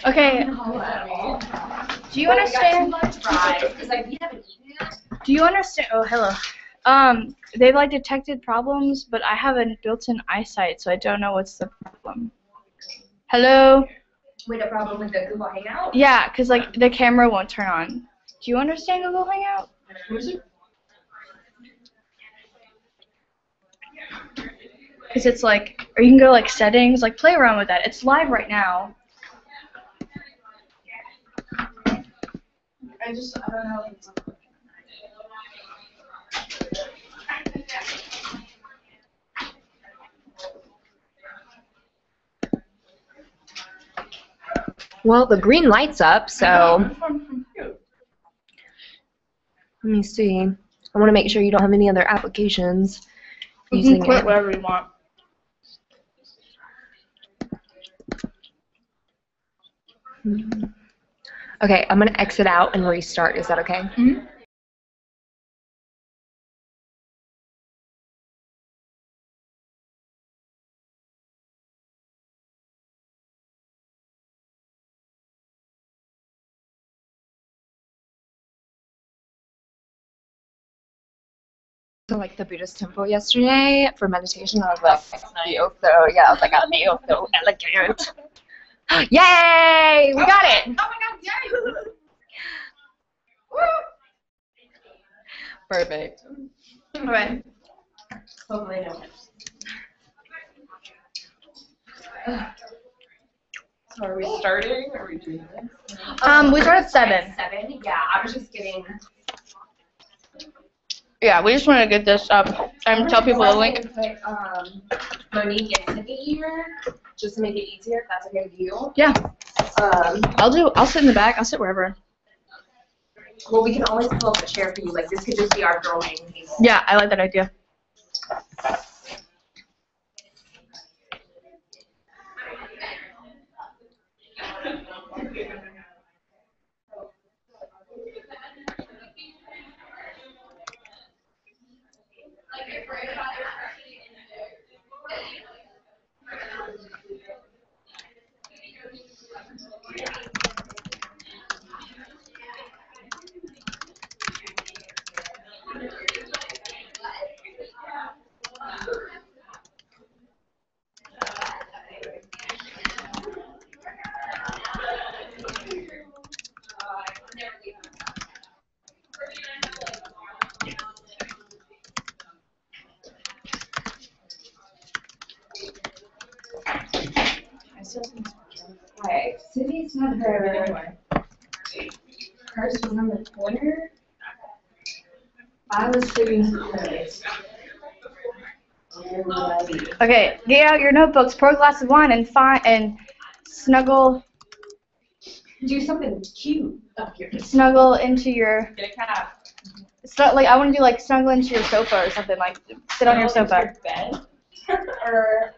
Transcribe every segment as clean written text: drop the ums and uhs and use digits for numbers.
Okay. Do you understand? Do you understand? Oh, hello. They've like detected problems, but I have a built-in eyesight, so I don't know what's the problem. Hello? Wait, a problem with the Google Hangout? Yeah, because like the camera won't turn on. Do you understand Google Hangout? Because it's like, or you can go like settings, like play around with that. It's live right now. I don't know if it's Well, the green light's up, so let me see. I want to make sure you don't have any other applications. You can quit whatever you want. Okay, I'm going to exit out and restart. Is that okay? Mm-hmm. So like the Buddhist temple yesterday for meditation, I was like, I feel so, yeah, I was like, I feel so elegant. Yay! We got it! Oh my god, yay! Perfect. Alright. Hopefully no. So are we starting? Or are we doing this? We start at 7. 7? Yeah, I was just getting. Yeah, we just want to get this up and tell people the link. Monique and Tiffany here, just to make it easier, if that's okay with you. Yeah. I'll sit in the back. I'll sit wherever. Well, we can always pull up a chair for you. Like, this could just be our drawing table. Yeah, I like that idea. Okay, Sydney's not her. Hers was on the corner. I was sitting close. Okay, get out your notebooks, pour a glass of wine, and snuggle. Do something cute up here. Snuggle into your. Get a cat. Like I want to do like snuggle into your sofa or something. Like sit on your sofa. Bed. Or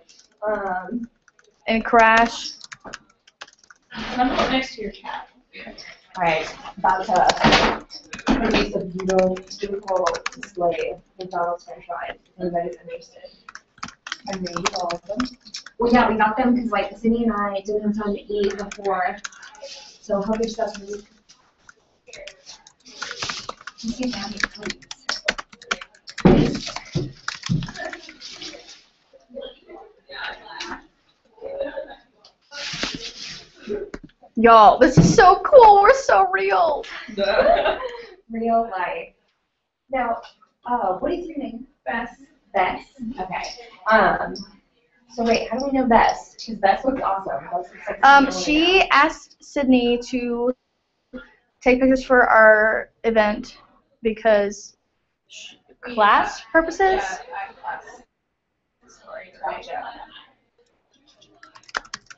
And crash. Snuggle next to your cat. Alright, about to produce a beautiful display of McDonald's French fries. If anybody's interested. I made all of them. Well, yeah, we got them because like Sydney and I didn't have time to eat before. So help yourself, please. You see that, please. Y'all, this is so cool. We're so real. Real life. Now, what is your name? Bess. Bess. Okay. So wait, how do we know Bess? Because Bess looks awesome. Bess looks like She asked Sydney to take pictures for our event because class purposes. Yeah, class. Sorry, gotcha.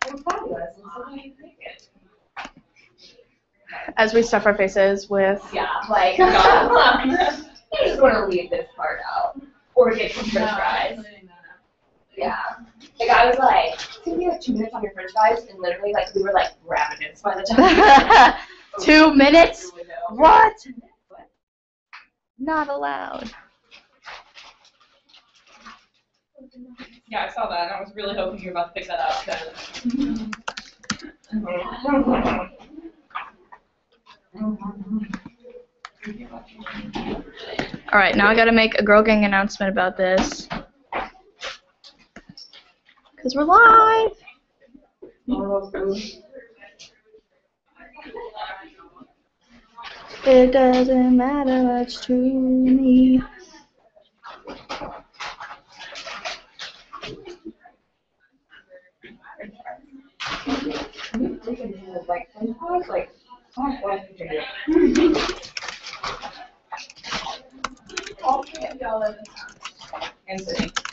Well, fabulous. And so we make it. As we stuff our faces with. Yeah, like, I just want to leave this part out. Or get some french fries. Yeah. Like, I was like, can you have 2 minutes on your french fries? And literally, like, we were, like, ravenous by the time. 2 minutes? What? Not allowed. Yeah, I saw that, and I was really hoping you were about to pick that up. All right, now I gotta make a Girl Gang announcement about this. Because we're live. It doesn't matter much to me.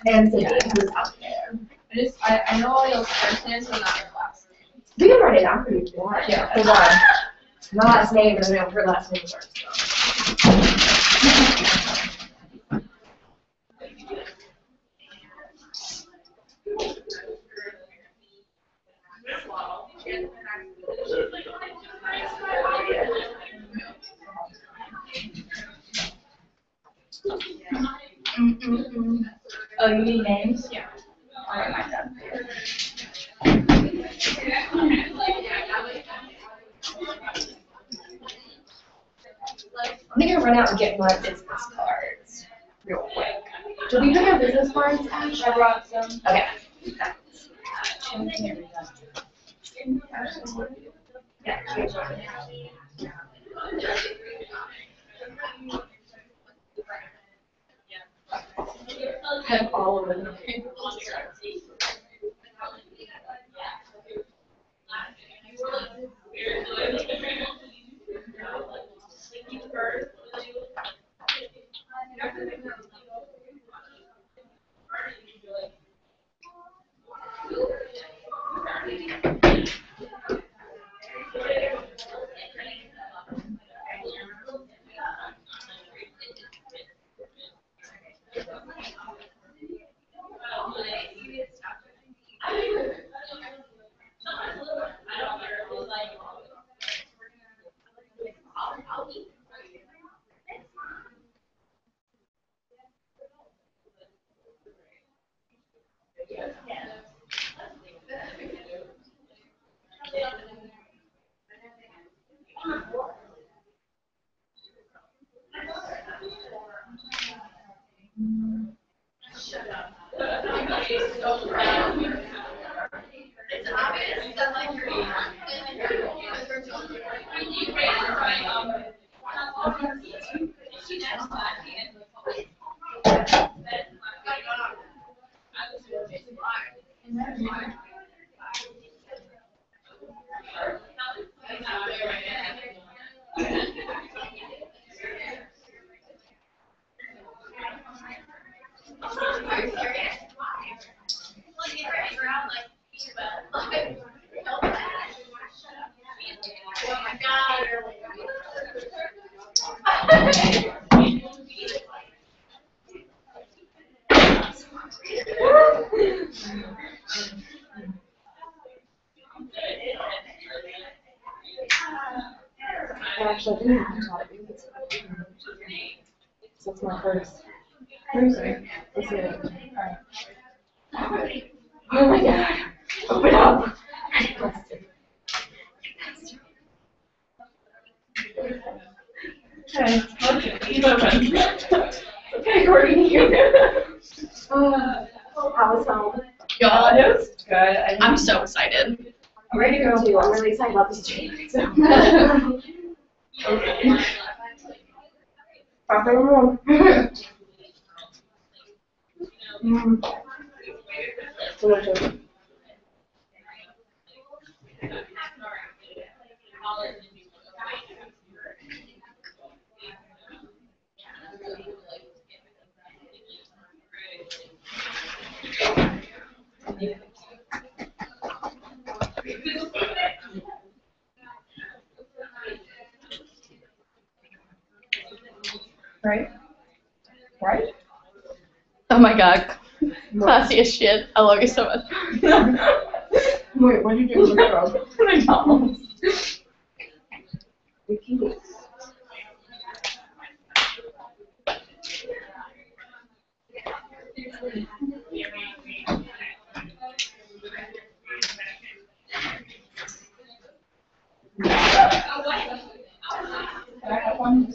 And Sydney, who's out there. I know all those first names, but not your last name. You can write it down for me if you want. Yeah, hold on. My last name, and I know her last name first. Oh, you need names? Yeah. I'll write mine down. I'm gonna run out and get my business cards real quick. Do we bring our business cards, Ash? I brought some. Okay. Have all of them. Actually, I didn't have to talk to you. So it's my first. Thursday. Let's see it. Oh my god. Open up. Okay, Courtney. How was home? God, It was good. I'm so excited. I'm ready to go too. I'm really excited about this trip. So. Okay. Proper room. Delicious. Right? Right? Oh my god. Classy as shit. I love you so much. Wait, what did you do with the McDonald's. one?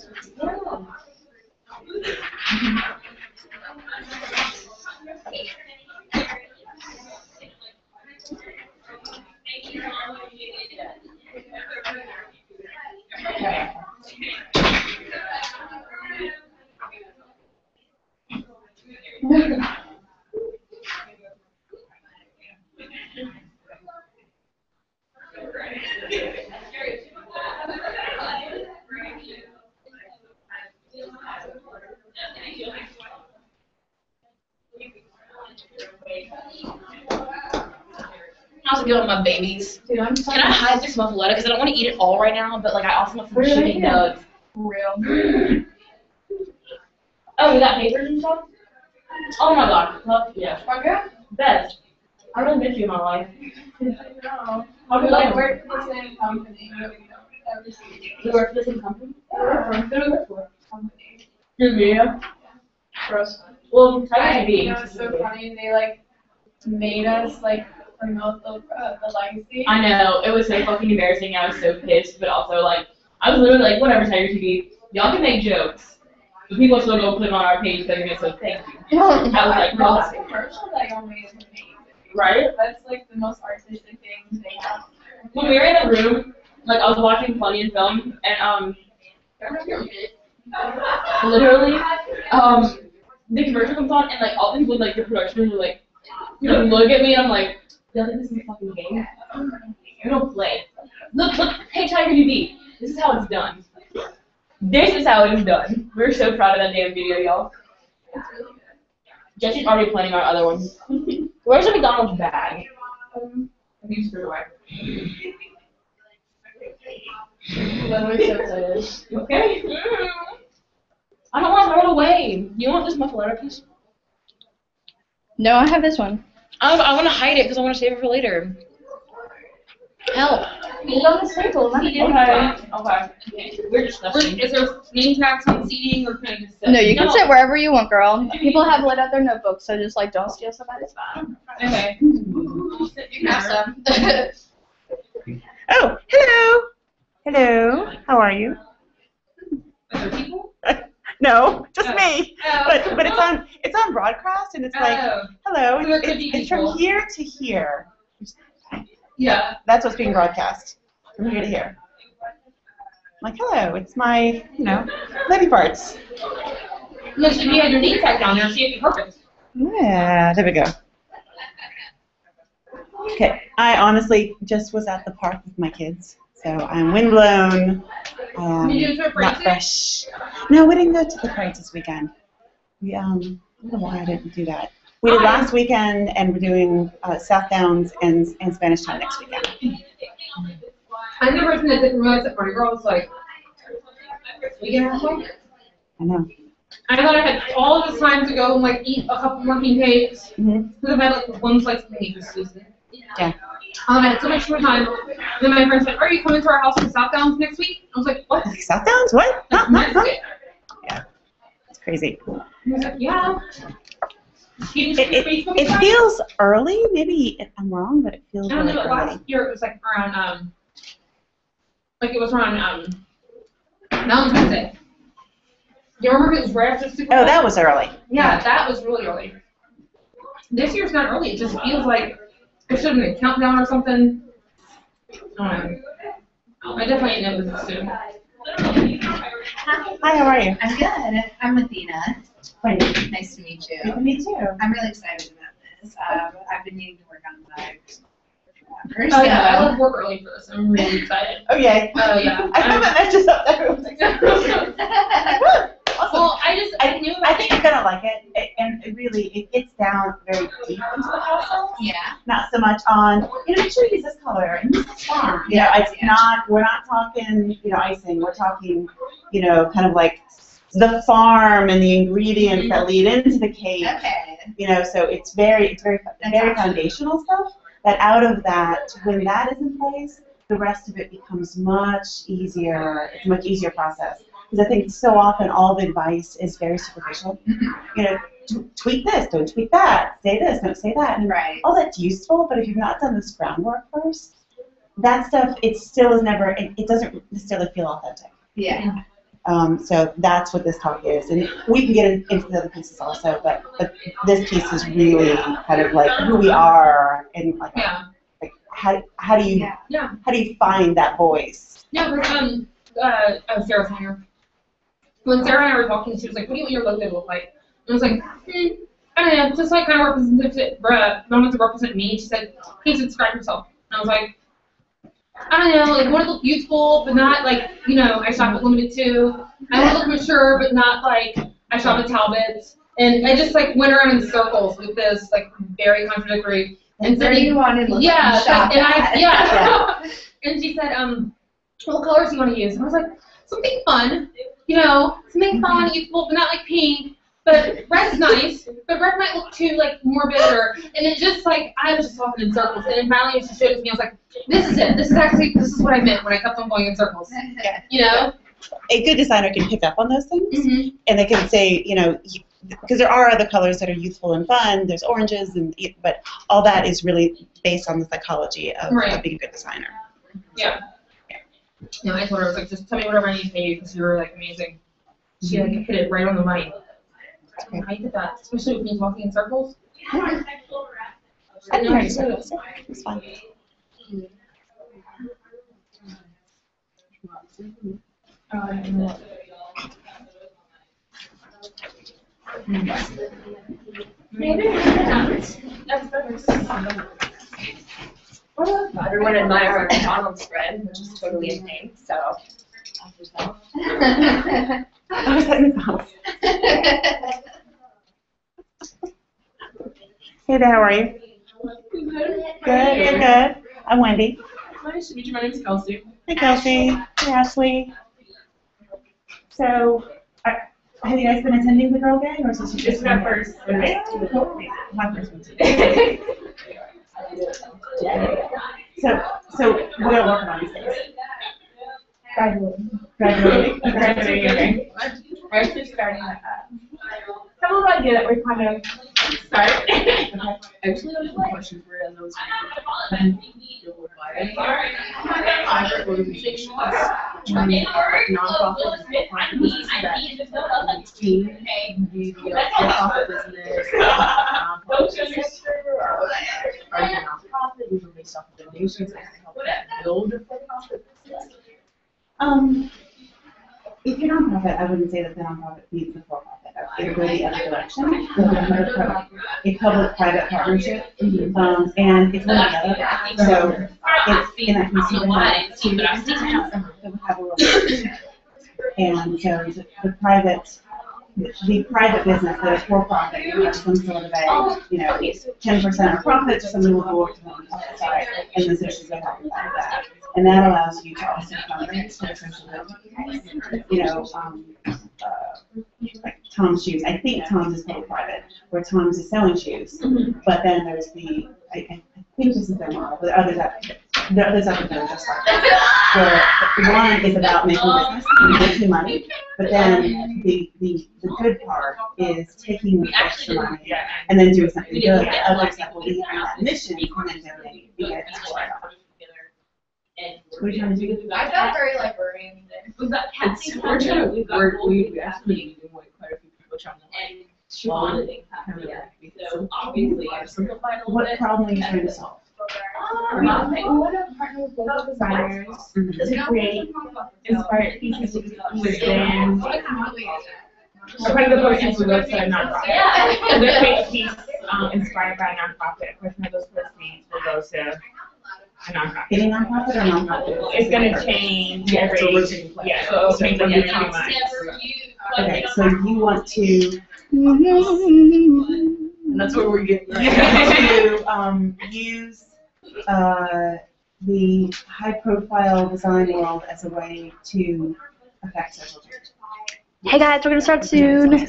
How's it going, my babies? Dude, I'm Can I hide this muffaletta? Because I don't want to eat it all right now, but like I also want some shitty nugs. real. Oh, you got papers and stuff? Oh my god. Well, yeah. Okay. Best. I really miss you in my life. No. How do We you like like work for the same company, but we don't ever see each You work for the same company? other. Who do we work for? Company. Good video. Gross. Well, try I, to be. you know, it's so funny. They like made us like promote the legacy. I know. It was so fucking embarrassing. I was so pissed, but also like, I was literally like, whatever, Tiger TV. Y'all can make jokes. But people still go put them on our page because they're going to say thank you. I was like, Well, no. that commercial that y'all made is amazing. Right? That's like the most artistic thing they have. When we were in the room, like I was watching Funny and Film, and literally, the commercial comes on, and like all the people in like the production room were like, look at me, and I'm like, y'all think this is a fucking game? You don't play. Look, hey Tiger TV, this is how it's done. This is how it is done. We're so proud of that damn video, y'all. Jesse's already planning our other one. Where's the McDonald's bag? You threw it away. Literally so excited. Okay. I don't want to throw it away. Do you want this muffaletta piece? No, I have this one. I want to hide it because I want to save it for later. Help. It's on the table. Let me Okay. We're disgusting. Is there name tags on seating or can I just sit? No, you can sit wherever you want, girl. People have laid out their notebooks, so just like don't steal somebody's spot. Okay. You can have some. Oh, hello. Hello. How are you? Other people? No, just Oh. me. Oh. But it's on broadcast and it's like, Oh. hello. So there could be It's people. from here to here. Yeah. That's what's being broadcast. From here to here. I'm like, hello. It's my, lady parts. Listen, you had your name tag down there, see if you perfect. Yeah, there we go. Okay, I honestly just was at the park with my kids, so I'm windblown. Did you do it for Not parades? fresh. No, we didn't go to the parades this weekend. We I don't know why I didn't do that. We did last weekend, and we're doing South Downs and Spanish Town next weekend. I'm the person that didn't realize that Mardi Gras was like, weekend or something. I know. I thought I had all this time to go and like eat a couple more king cakes. Mm-hmm. Because I had like one slice of cake this season. Yeah. I had so much more time. Then my friend said, "Are you coming to our house in South Downs next week?" I was like, "What?" South Downs? What? That's next week. Yeah. It's crazy. He was like, "Yeah." He didn't see Facebook It time. feels early. Maybe I'm wrong, but it feels I don't really know. early. Last year it was like around like it was around Valentine's Day. Do you remember it was right after Super Bowl? Oh, that was early. Yeah, that was really early. This year's not early. It just feels like there should have been a countdown or something. I definitely know this is soon. Hi, how are you? I'm good. I'm Athena. Fine. Nice to meet you. Good to meet you. I'm really excited about this. I've been needing to work on my Oh yeah, I left work early for this. I'm really excited. Oh, yay. Oh yeah. I have it just up there. It was like, awesome. Well, I knew I about think you're gonna like it, and it really gets down very deep into the process. Yeah. Not so much on, make sure you use this color and use this font. It's not. We're not talking, icing. We're talking, kind of like the farm and the ingredients that lead into the cake. Okay. So it's very awesome. foundational stuff. That out of that, when that is in place, the rest of it becomes much easier. It's a much easier process. Because I think so often all the advice is very superficial. Tweak this, don't tweak that. Say this, don't say that. And Right. all that's useful, but if you've not done this groundwork first, that stuff, it still is never, it doesn't necessarily feel authentic. Yeah. So that's what this talk is, and we can get into the other pieces also, but this piece is really kind of like who we are and like, like how do you find that voice? Yeah, Sarah Tanner. When Sarah and I were talking, she was like, "What do you want your logo to look like?" And I was like, I don't know, just like kind of representative, to represent me. She said, "Please describe yourself." And I was like, I don't know, like, I want to look youthful, but not like, you know, I shop at Limited Too. I want to look mature, but not like I shop at Talbot's. And I just like went around in circles with this, like, very contradictory. And so you wanted to shop at. And she said, what colors do you want to use? And I was like, something fun, you know, something fun, youthful, but not like pink. But red's nice, but red might look too, like, morbid, and it just, like, I was just talking in circles, and then finally she showed it to me, I was like, this is it, this is what I meant when I kept on going in circles, you know? A good designer can pick up on those things, and they can say, you know, because there are other colors that are youthful and fun, there's oranges, but all that is really based on the psychology of being a good designer. Yeah. No, I told her, I was like, just tell me whatever I need to you, because you were, like, amazing. She, like, hit it right on the money. I did that, especially with me walking in circles. I didn't know circles. It's fun. Everyone admire our McDonald's spread, which is totally insane. So. I was at McDonald's. Hey there, how are you? Good. I'm Wendy. Nice to meet you. My name is Kelsey. Hey, Kelsey. Hey, Ashley. So, have you guys been attending the Girl Gang, or is this just my first? My first one too. So what are you working on these days? Graduating. Okay. We're actually starting some of the idea that we're kind of start. I actually have some questions for those private organizations, nonprofit businesses that team the for-profit business, nonprofit sector, or are you a nonprofit? These are based off of donations and help build a for-profit business. If you're nonprofit, I wouldn't say that the nonprofit feeds the for-profit. It would go the other direction. A public-private partnership, and it's one or the other. So it's in that consumer that would have a relationship. And so the private business that is for-profit would have some sort of a, 10% of profits, somebody will go to the nonprofit side, and the socials would help with that. And that allows you to also fundraise for the social good. Like Tom's Shoes. I think Tom's is public-private, where Tom's is selling shoes. But then there's I think this is their model, but there are others out there just like that. Where one is about making business and making money, but then the good part is taking the extra money and then doing something good. The others that believe in that mission and then donate because it's worth it. What are you trying to do? I felt very librarian there. We're actually doing quite a few people trying to so obviously I've simplified a little bit. What problem are you trying to solve? We want to partner with local designers to create inspired pieces within. One of the proceeds will go to a nonprofit. So they create a piece inspired by a nonprofit. A portion of those proceeds will go to a nonprofit. Any nonprofit or nonprofit? It's going to change every. Yeah, so it'll change every 2 months. Okay, so you want to. And that's where we're getting to use the high-profile design world as a way to affect social change. Hey guys, we're gonna start soon. And I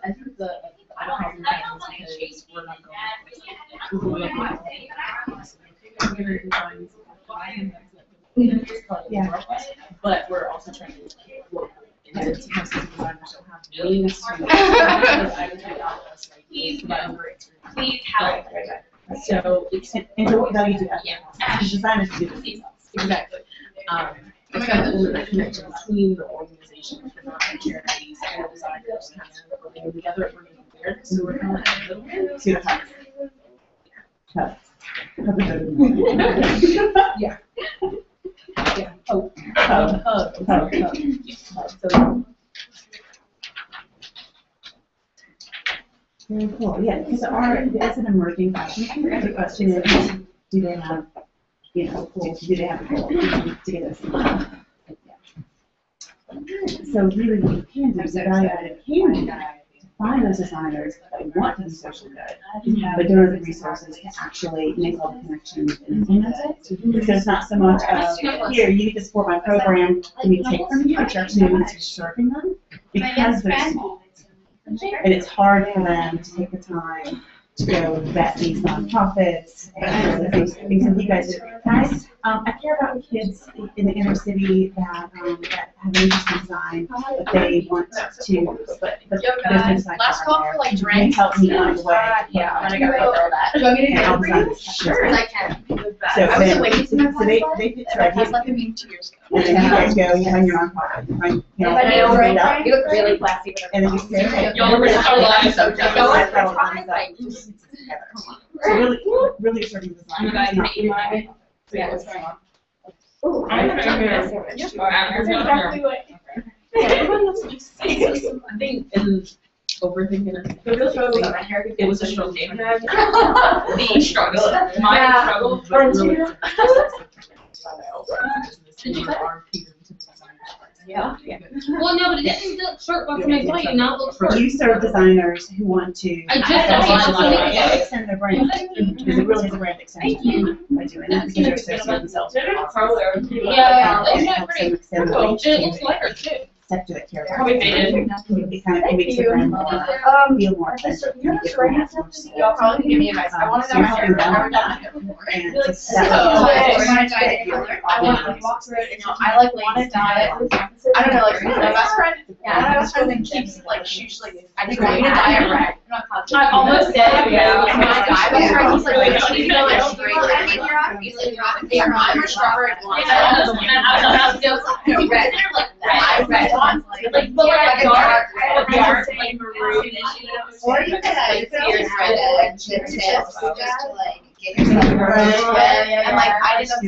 think the problem is because we're not going but we're also trying to work and sometimes designers don't have means to so it's and so what value do that? Designers do this themselves. Exactly. It's kind of only that connection between the organizations, but not the charities and the designers kind of working together and working together. So we're kind of like a little See the hug. Hug. Yeah. Yeah. Hug. So Very cool. Yeah, because it's an emerging question. The question is, do they have, do they have a goal to get us? So really what you can do is evaluate find those designers that want to be social good, but don't have the resources to actually make all the connections and implement it. Because it's not so much of, here, you need to support my program, and you take from you, but you're actually going to be serving them because they're small. And it's hard for them to take the time to go vet these nonprofits and the things that you guys do. Guys, I care about the kids in the inner city that have an interest in design, but they want to, but there's no design. Last call for like Can you drinks. help me find a way? Yeah, I'm gonna go throw that. Do you want me to And get I'll it for you? design this. Sure, I can. So I was waiting for my so they pitch I ready, like a meeting 2 years ago. and then you guys go, you find your nonprofit, you find, you know, But you read up, you look really classy. and then you say, hey, Y'all are so live. So Go jealous. on, so really serving design. You guys It's not- make it. Yeah, what's going on? I'm gonna check it out. Exactly what. I think in overthinking it, it was a struggle. The struggle, my struggle. Yeah. Well, no, but it didn't look short. What's my point? Not look short. You serve designers who want to I just extend their brand, because it really is a brand extension by doing that, because they're associating themselves with it. Yeah, It helps them extend the reach it looks to lighter too. sector that care about Probably it. faded. It kind of makes the brand more, feel more authentic. and give them more support. Y'all probably give me advice. I want to So know you're how helping them you're with done. that. And Like, it's so, that I want to walk through it, and I like wanted diet. I don't know, like my best friend, my best friend keeps like she's like, I think I need a diet right. I almost said, yeah. And my guy best friend, he's like, wait, I need to go like straight. I mean, you're on, he's like, they are not strawberry blonde. Red, I red ones, Like, but like dark, like maroon. or you could red chip tips just to like get yourself red. And like I just I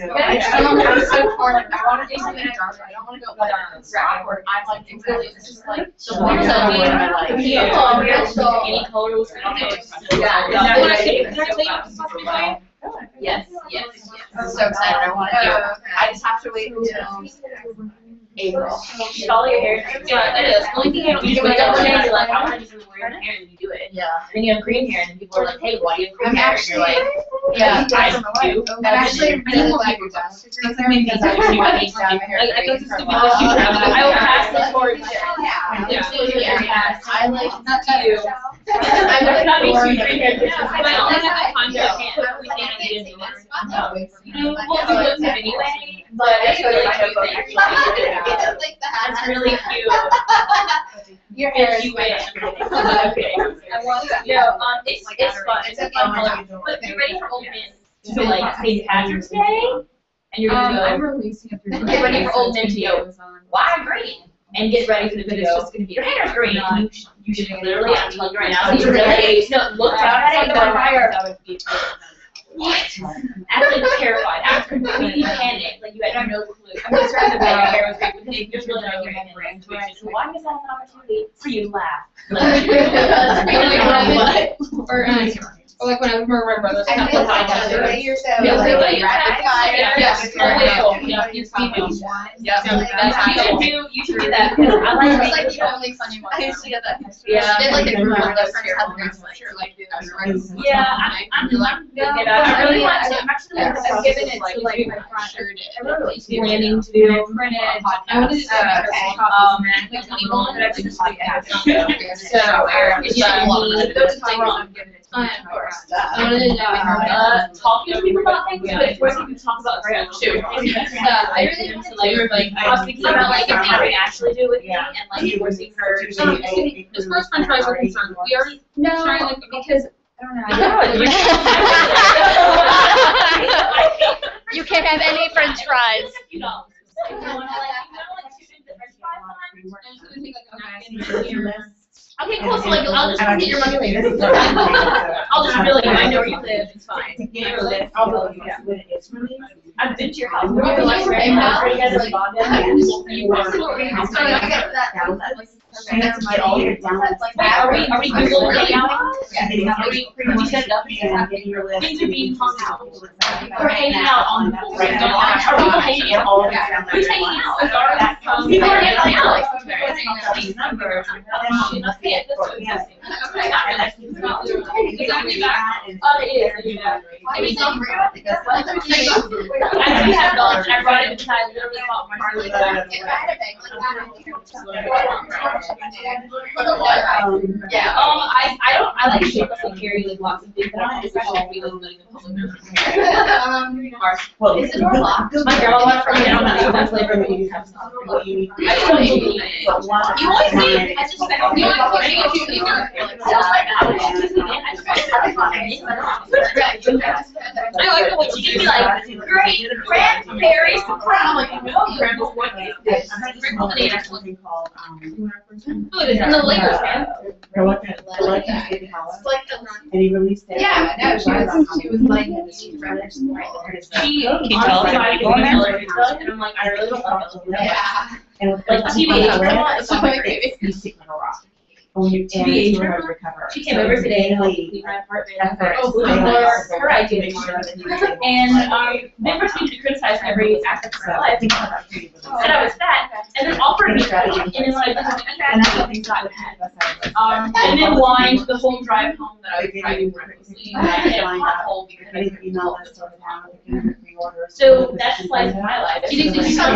was so torn. Like I want to do something darker. I don't want to go like red. Or I'm like it's really it's just like the ones that Any color was Yes. I'm so excited. I want to do it. I just have to wait until April. Get all your hair. Yeah, it is. Only thing I don't You wake up one day and you're like, I want to do something weird in hair, and you do it. Yeah. And then you have green hair, and people are like, hey, why do you have green I'm hair? And actually, you're like, yeah, I do. I'm actually really glad you're done. Because I mean, because I really want to dye my hair I green guess for a it's while. I will pass this forward. Yeah. I like Not to you. I'm But not me boring. too, green hair. But I only have time to Yeah. can't. We can't do it anymore. We'll Well, do it anyway, but it's really cute that you're doing it. That's really cute. Your hair is You like. okay. I want that. No, it's fun. It's a fun color. But get ready for old men. So like St. Patrick's Day, and you're gonna go. releasing it through. Get ready for old men to go. Why green? And get ready for the video. Your hair's green. You should literally unplug right now. So you really look down at it and go fire. What? Actually terrified. I was completely panicked. Like you had no clue. I'm just trying to make my hair was great because there's really no brand switch. So why is that an opportunity for you to laugh? Or like when I was more my brother's. I think that's the way you're so Yeah, like like, rapid fire. yes, Yeah. it's female. Yeah. You should do that. Because I like It's like making the only funny one. I used to get that. Yeah. Did like the group of friends had the sure like do that. Yeah, I'm good. I really want to. I'm actually I've given it to like my friend. I'm really planning to do printed. I wanted to do Talking to people about things, but of course you can talk about grant too. I really want to like I was thinking about like if they actually do it with me and like forcing her to. As far as french fries are concerned, we already No, trying like because I don't know. You can't have any French fries. Okay, cool. So like, I'll just get your money later. I'll just bill you. I know where you live. It's fine. To get your list, I'll bill you when it's released. I've been to your house. We're gonna like right now. You guys like bond Yes. So I get that. That's my all your downloads. Are we Google Hangout? Are we set it up? And getting your list. Things are being hung out. We're hanging out on Google. Right. Are people hanging out? All of it's down there. Who's hanging out? People are hanging out. These numbers. She must be at this one. Yes. Okay. I mean, I do have dollars. I brought it inside. Literally bought my Yeah. I like shape up and carry like lots of things. I don't especially if we live in a public building. Well, Is it locked? My grandma got it from me. I don't know that's What flavor. you need. I don't believe it. But one- You always say, I just said, you I like the way she can be like, great, cranberries. I'm like, no, cranberries, what is this? Something called, Look, it's in the Lakers, man. It's like and he released it. yeah, no, she was like She honestly, I go on there, and I'm like, I really don't like it. yeah. And with Like, TBH, it's like you stick with a rock. When you TBH, and recover. She came over today to help leave my apartment. For her idea. And they forced me to criticize every aspect of my life. Said I was fat, and then offered me food, and then when I was like, And that's what things got had. and then whined the whole drive home that I was driving recklessly, and I hit a pothole because I couldn't. So that's just like my life. Do you think she's just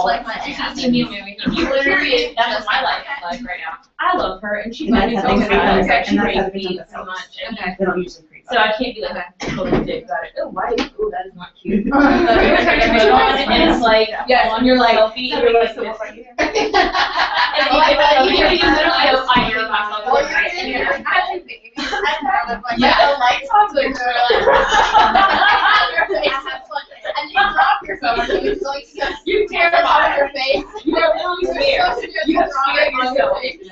like my She ass? should see me movie. You literally, that's what my life is like right now. I love her, and she's my new And that's girlfriend. She how raised they me do so much. And They don't usually creep. so I can't be like a total dick about it. Oh, why? Oh, that is not cute. And it's like, on your like, selfie, you're like, this. And you literally have I hear myself like right in here. Yeah, the lights on the your face is like, and you drop your phone, and it's like, You terrified your face. You are literally scared. You have scared yourself. face.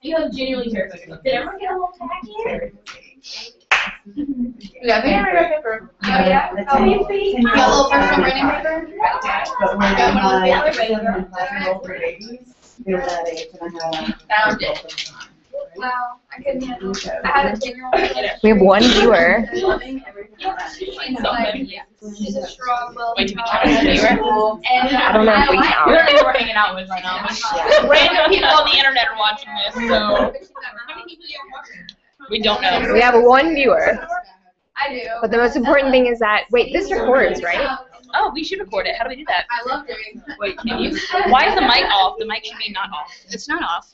You have genuinely terrified yourself. Did everyone get a little tacky? Yeah, they have a paper. Oh, yeah? That's Oh, it. you got a little personal branding paper? But when Got one of those my other children and classmates were babies, they were that age, and I had a Wow, I couldn't handle it. I had a 10-year-old. We have one viewer. She's a strong will. Wait, do we count as a viewer? And I don't know if we We count. don't know who we're hanging out with right now. Random people on the internet are watching this, so we don't know. We have one viewer. I do. But the most important thing is that, wait, this records, right? Oh, we should record it. How do we do that? I love doing that. Wait, can you? Why is the mic off? The mic should be not off. It's not off.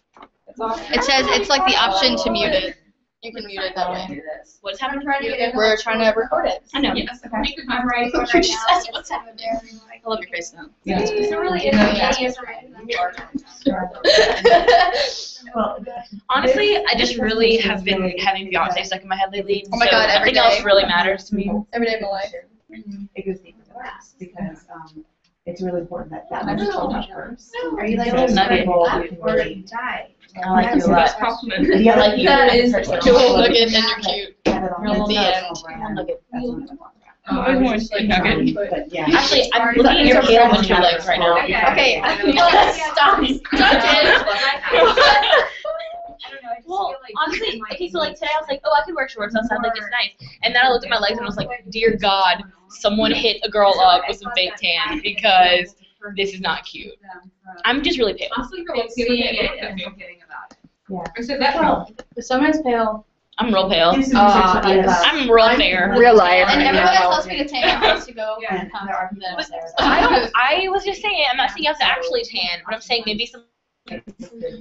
It says it's like the option to mute it. You can mute it that way. What's happening? We're trying to record it. I know. Yes, okay. I'm right. What's happening? I love your face though. It really is. Well, Honestly, I just really have been having Beyonce stuck in my head lately. Oh my so God, every nothing else day. really matters to me. Every day of my life. it goes deeper than that because it's really important that that message comes out first. Are you like Little nugget. People who can really die? I like you a lot. Compliment. Yeah, like you. That is Personal. Joel Nugget and you're cute. have it on Real their nugget. personal brand. Nugget. That's what I'm talking Oh, I was more just like nugget. about. But yeah. Actually, I'm looking at your pale winter legs right now. Okay. Stop. Well, honestly, okay, so like today I was like, oh, I could wear shorts outside, like it's nice. And then I looked at my legs and I was like, dear God, someone hit a girl up with some fake tan because this is not cute. I'm just really pale. Honestly, for looks giving it, I'm kidding about it. Yeah. I said that well. If someone's pale, I'm real pale. Do some research on about- I'm real fair. Real life. And everyone that tells me to tan wants to go And come there are to people them. out there that- I was just saying, I'm not saying you have to actually tan, but I'm saying maybe some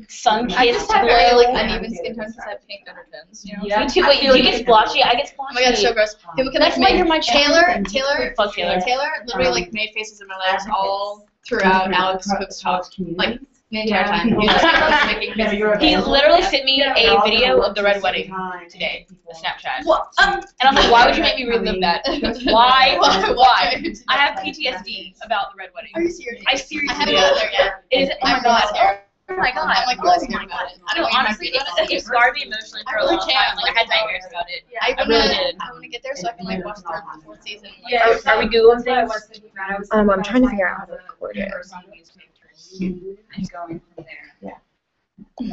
sun I kissed just have very like glow. uneven skin tones because I have pink undertones. You know? Me too. Wait, do you get splotchy? I get Oh my god, it's so splotchy. gross. People can That's like why you're my Taylor Fuck Taylor. literally like made faces in my legs all throughout Alex Cook's talk. Like the entire time. He was making faces. He literally sent me a video of the red wedding today, the Snapchat. And I'm like, why would you make me relive that? Why? Why? I have PTSD about the red wedding. Are you serious? I seriously I haven't got there yet. It is, oh my god. Oh my god. I'm like really scared about it. I know, honestly, it scarred me emotionally for a long time. Like, I had nightmares about it. I really did. I want to get there so I can like watch the fourth season. Like, Yeah. Are we Googling things? I'm trying to figure out how to record it.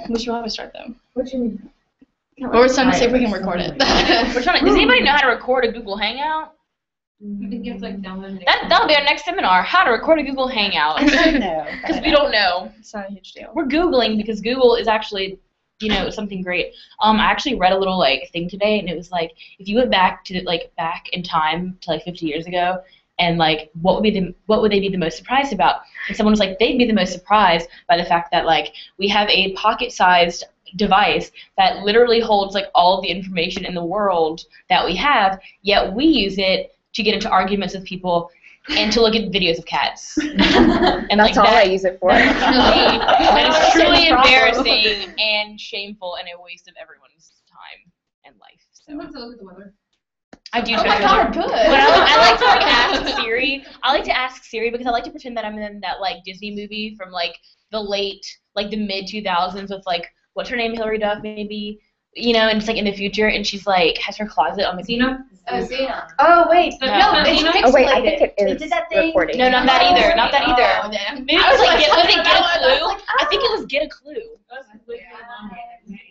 We should probably start them. What do you mean? Or we're trying to see if we can record it. We're trying to, does anybody know how to record a Google Hangout? I think you have to like download it. That'll be our next seminar, how to record a Google Hangout. No. Because we don't know. It's not a huge deal. We're Googling because Google is actually, you know, something great. I actually read a little like thing today, and it was like, if you went back to back in time to like 50 years ago, and like what would they be the most surprised about? And someone was like, they'd be the most surprised by the fact that like we have a pocket-sized device that literally holds like all of the information in the world that we have, yet we use it to get into arguments with people and to look at videos of cats. And That's all I use it for. That is truly embarrassing and shameful and a waste of everyone's time and life. So Sometimes I look at the weather. I do. Oh my god, good. But I like to like ask Siri. I like to ask Siri because I like to pretend that I'm in that like Disney movie from like the mid 2000s with like what's her name, Hilary Duff maybe, you know, and it's like in the future, and she's like has her closet on the Xena? Xena. Oh wait, No, it's Xena? pixelated. Oh wait, I think it is They did that thing. recording. No, not that either. Not that either. Oh, damn. Maybe it was like was it Get a Clue? I think it was Get a Clue.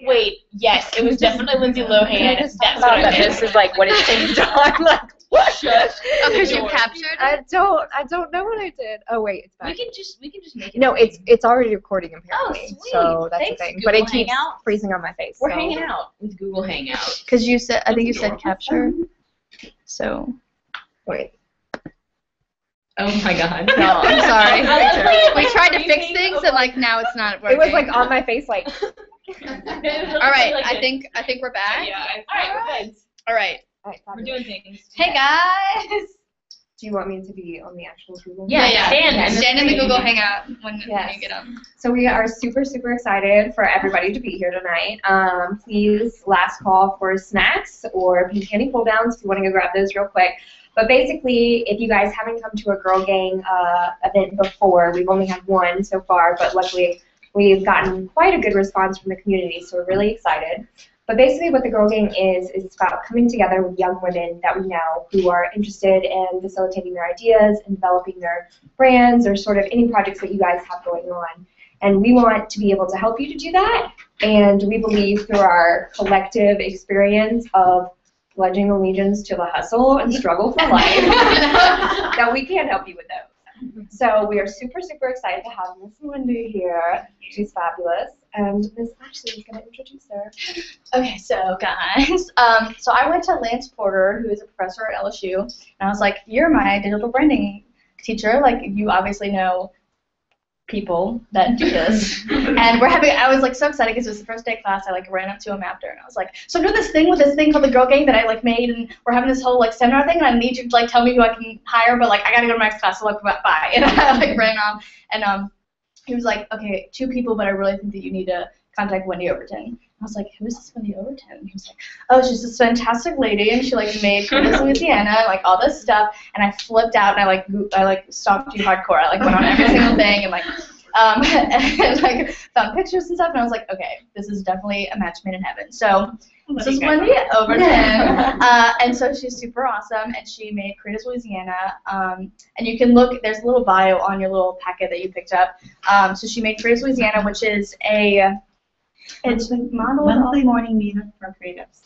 Wait, yes, it was definitely Lindsay Lohan. That's what I did. This is like what it changed on. I'm like, what? Oh, because you captured? I don't know what I did. Oh wait, it's back. We can just make it. No, it's already recording apparently. sweet. So that's Thanks, the thing. But it Google keeps Hangout. freezing on my face. We're so. hanging out with Google Hangout. Because you said, I think you said capture. So. Wait. Oh my god. No, I'm sorry. We We tried to fix things and like now it's not working. It was like on my face like. All right, I think we're back. Yeah. Alright, All right. we're doing things. Hey guys. Do you want me to be on the actual Google? Yeah. Stand in the Google Hangout when Yes. you get on. So we are super, super excited for everybody to be here tonight. Please, last call for snacks or pink candy pull downs if you want to go grab those real quick. But basically, if you guys haven't come to a Girl Gang event before, we've only had one so far, but luckily we've gotten quite a good response from the community, so we're really excited. But basically what the Girl Gang is it's about coming together with young women that we know who are interested in facilitating their ideas and developing their brands or sort of any projects that you guys have going on. And we want to be able to help you to do that, and we believe through our collective experience of pledging allegiance to the hustle and struggle for life that we can help you with those. So we are super, super excited to have Miss Wendy here. She's fabulous. And Miss Ashley is going to introduce her. Okay, so guys, so I went to Lance Porter, who is a professor at LSU, and I was like, you're my digital branding teacher. Like, you obviously know people that do this. And I was like so excited because it was the first day of class. I like ran up to him after, and I was like, so I'm doing this thing with this thing called the Girl Gang that I like made, and we're having this whole like seminar thing, and I need you to like tell me who I can hire, but like I gotta go to my next class, so like bye. And I like ran off, and he was like, okay, 2 people, but I really think that you need to contact Wendy Overton. I was like, who is this Wendy Overton? He was like, oh, she's this fantastic lady, and she like made Creative Louisiana, like all this stuff. And I flipped out, and I like stalked you hardcore. I like went on every single thing, and like and like found pictures and stuff. And I was like, okay, this is definitely a match made in heaven. So this is Wendy Overton, and so she's super awesome, and she made Creative Louisiana. And you can look. There's a little bio on your little packet that you picked up. So she made Creative Louisiana, which is it's modeled Monthly morning meetup for creatives.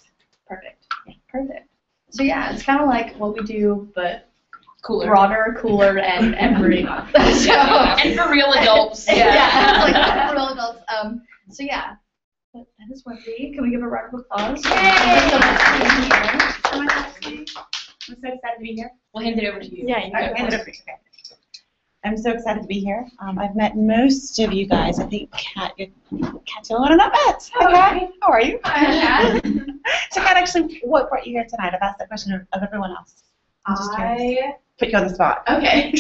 Perfect. Yeah, perfect. So yeah, it's kind of like what we do, but Cooler. broader, cooler, and every month. So, And for real adults. yeah, it's like for real adults. So yeah, that is Wendy. Can we give a round of applause? Yay! Thank you so much for being here. I'm so excited to be here. We'll hand it over to you. Yeah, you Okay, go. okay. I'm so excited to be here. I've met most of you guys. I think Kat, you're the one I've not met. Okay, how are you? Hi, Kat. So Kat, actually, what brought you here tonight? I've asked that question of everyone else. I'm just curious. I put you on the spot. Okay.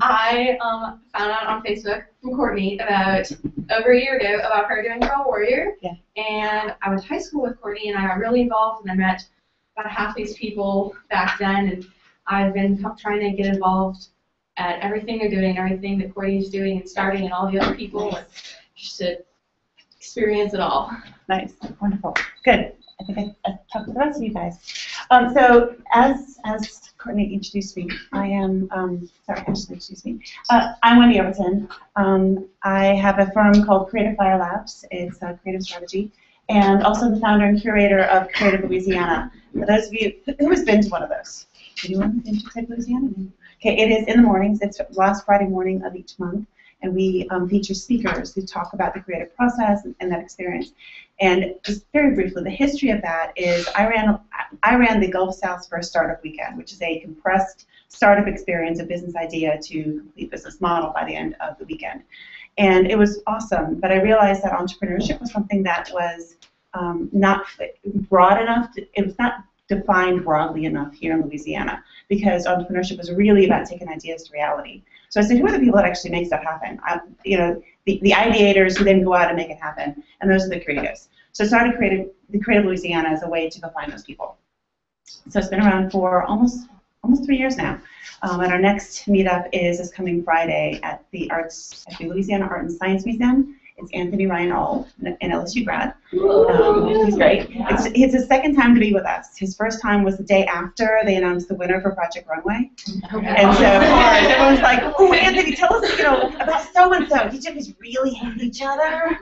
I found out on Facebook from Courtney about over a year ago about her doing Girl Warrior. Yeah. And I went to high school with Courtney, and I got really involved, and I met about half these people back then, and I've been trying to get involved at everything they're doing, everything that Courtney's doing and starting, and all the other people, and just to experience it all. Nice. Wonderful. Good. I think I talked to the rest of you guys. So as Courtney introduced me, I am, Ashley introduced me. I'm Wendy Overton. I have a firm called Creative Labs. It's a creative strategy, and also the founder and curator of Creative Louisiana. For those of you, who has been to one of those? Anyone been to Creative Louisiana? Okay, it is in the mornings. It's last Friday morning of each month, and we feature speakers who talk about the creative process and that experience. And just very briefly, the history of that is I ran the Gulf South's first startup weekend, which is a compressed startup experience, a business idea to complete business model by the end of the weekend. And it was awesome, but I realized that entrepreneurship was something that was not broad enough. It was not defined broadly enough here in Louisiana, because entrepreneurship was really about taking ideas to reality. So I said, who are the people that actually make stuff happen? The ideators who then go out and make it happen, and those are the creatives. So I started the Creative Louisiana as a way to go find those people. So it's been around for almost 3 years now. And our next meetup is this coming Friday at the Louisiana Art and Science Museum. It's Anthony Ryan Auld, an LSU grad. He's great. It's his second time to be with us. His first time was the day after they announced the winner for Project Runway. And so everyone's like, oh, Anthony, tell us, about so-and-so. Did you guys really hate each other?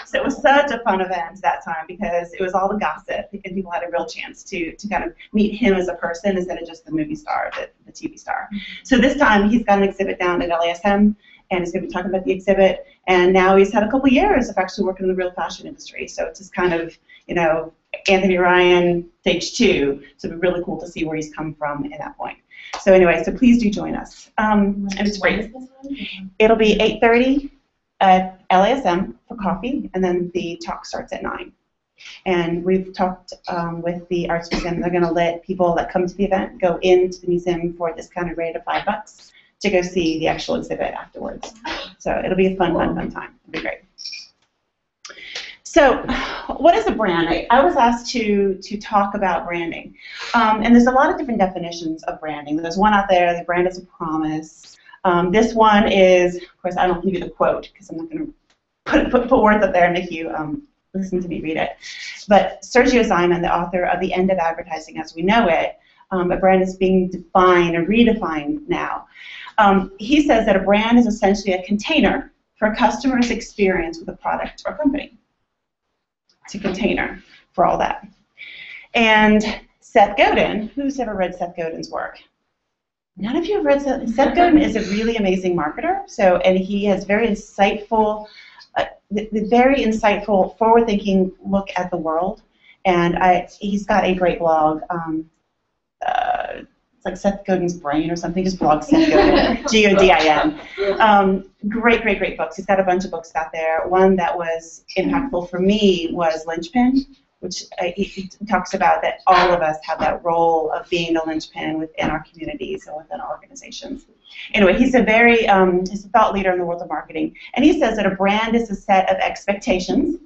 So it was such a fun event that time because it was all the gossip, and people had a real chance to kind of meet him as a person instead of just the movie star, the TV star. So this time he's got an exhibit down at LASM, and he's going to be talking about the exhibit. And now he's had a couple years of actually working in the real fashion industry. So it's just kind of, Anthony Ryan stage 2. So it'd be really cool to see where he's come from at that point. So anyway, so please do join us. And it's great. It'll be 8:30 at LASM for coffee, and then the talk starts at 9. And we've talked with the Arts Museum. They're going to let people that come to the event go into the museum for a discounted rate of $5 to go see the actual exhibit afterwards. So it'll be a fun time. It'll be great. So what is a brand? I was asked to talk about branding. And there's a lot of different definitions of branding. There's one out there, the brand is a promise. This one is, of course, I don't give you the quote because I'm not going to put words up there and make you listen to me read it. But Sergio Simon, the author of The End of Advertising as We Know It, a brand is being defined and redefined now. He says that a brand is essentially a container for a customer's experience with a product or company. It's a container for all that. And Seth Godin, who's ever read Seth Godin's work? None of you have read Seth Godin is a really amazing marketer. And he has very insightful, forward-thinking look at the world. And he's got a great blog. It's like Seth Godin's Brain or something. Just blog Seth Godin, Godin. Great books. He's got a bunch of books out there. One that was impactful for me was Linchpin, which he talks about that all of us have that role of being the linchpin within our communities and within our organizations. Anyway, he's a thought leader in the world of marketing, and he says that a brand is a set of expectations,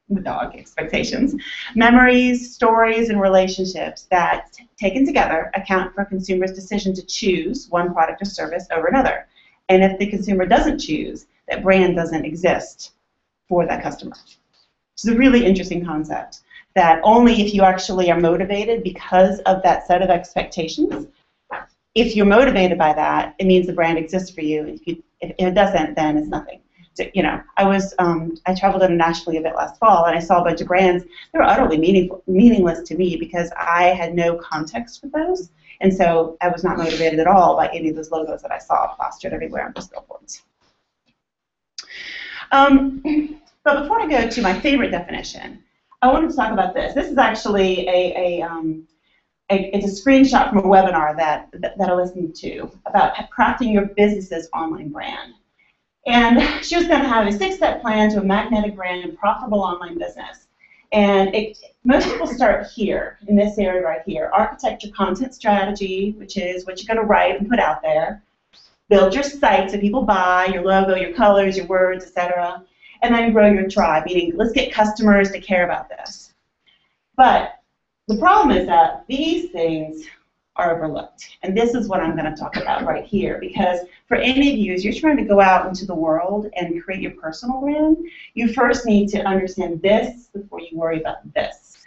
the dog expectations, memories, stories, and relationships that, taken together, account for a consumer's decision to choose one product or service over another. And if the consumer doesn't choose, that brand doesn't exist for that customer. It's a really interesting concept, that only if you actually are motivated because of that set of expectations, if you're motivated by that, it means the brand exists for you. If it doesn't, then it's nothing. So, I traveled internationally a bit last fall, and I saw a bunch of brands that were utterly meaningless to me because I had no context for those, and so I was not motivated at all by any of those logos that I saw plastered everywhere on those billboards. But before I go to my favorite definition, I wanted to talk about this. This is actually it's a screenshot from a webinar that I listened to about crafting your business's online brand. And she was going to have a 6-step plan to a magnetic brand and profitable online business. And most people start here, in this area right here. Architecture, content strategy, which is what you're going to write and put out there. Build your site so people buy, your logo, your colors, your words, etc. And then grow your tribe, meaning let's get customers to care about this. But the problem is that these things are overlooked. And this is what I'm going to talk about right here, because for any of you, as you're trying to go out into the world and create your personal brand, you first need to understand this before you worry about this.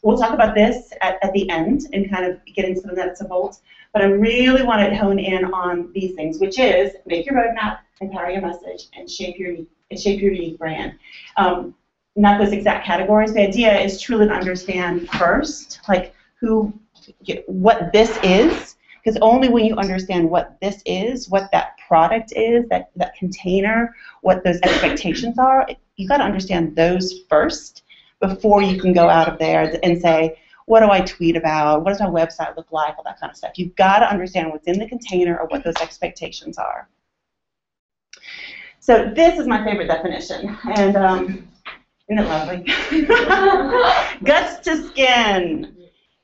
We'll talk about this at the end and kind of get into the nuts and bolts, but I really want to hone in on these things, which is make your roadmap, empower your message, and shape your unique brand. Not those exact categories. The idea is truly to understand first, like what this is, because only when you understand what this is, what that product is, that container, what those expectations are, you've got to understand those first before you can go out of there and say, what do I tweet about? What does my website look like? All that kind of stuff. You've got to understand what's in the container or what those expectations are. So this is my favorite definition, and isn't it lovely? Guts to skin.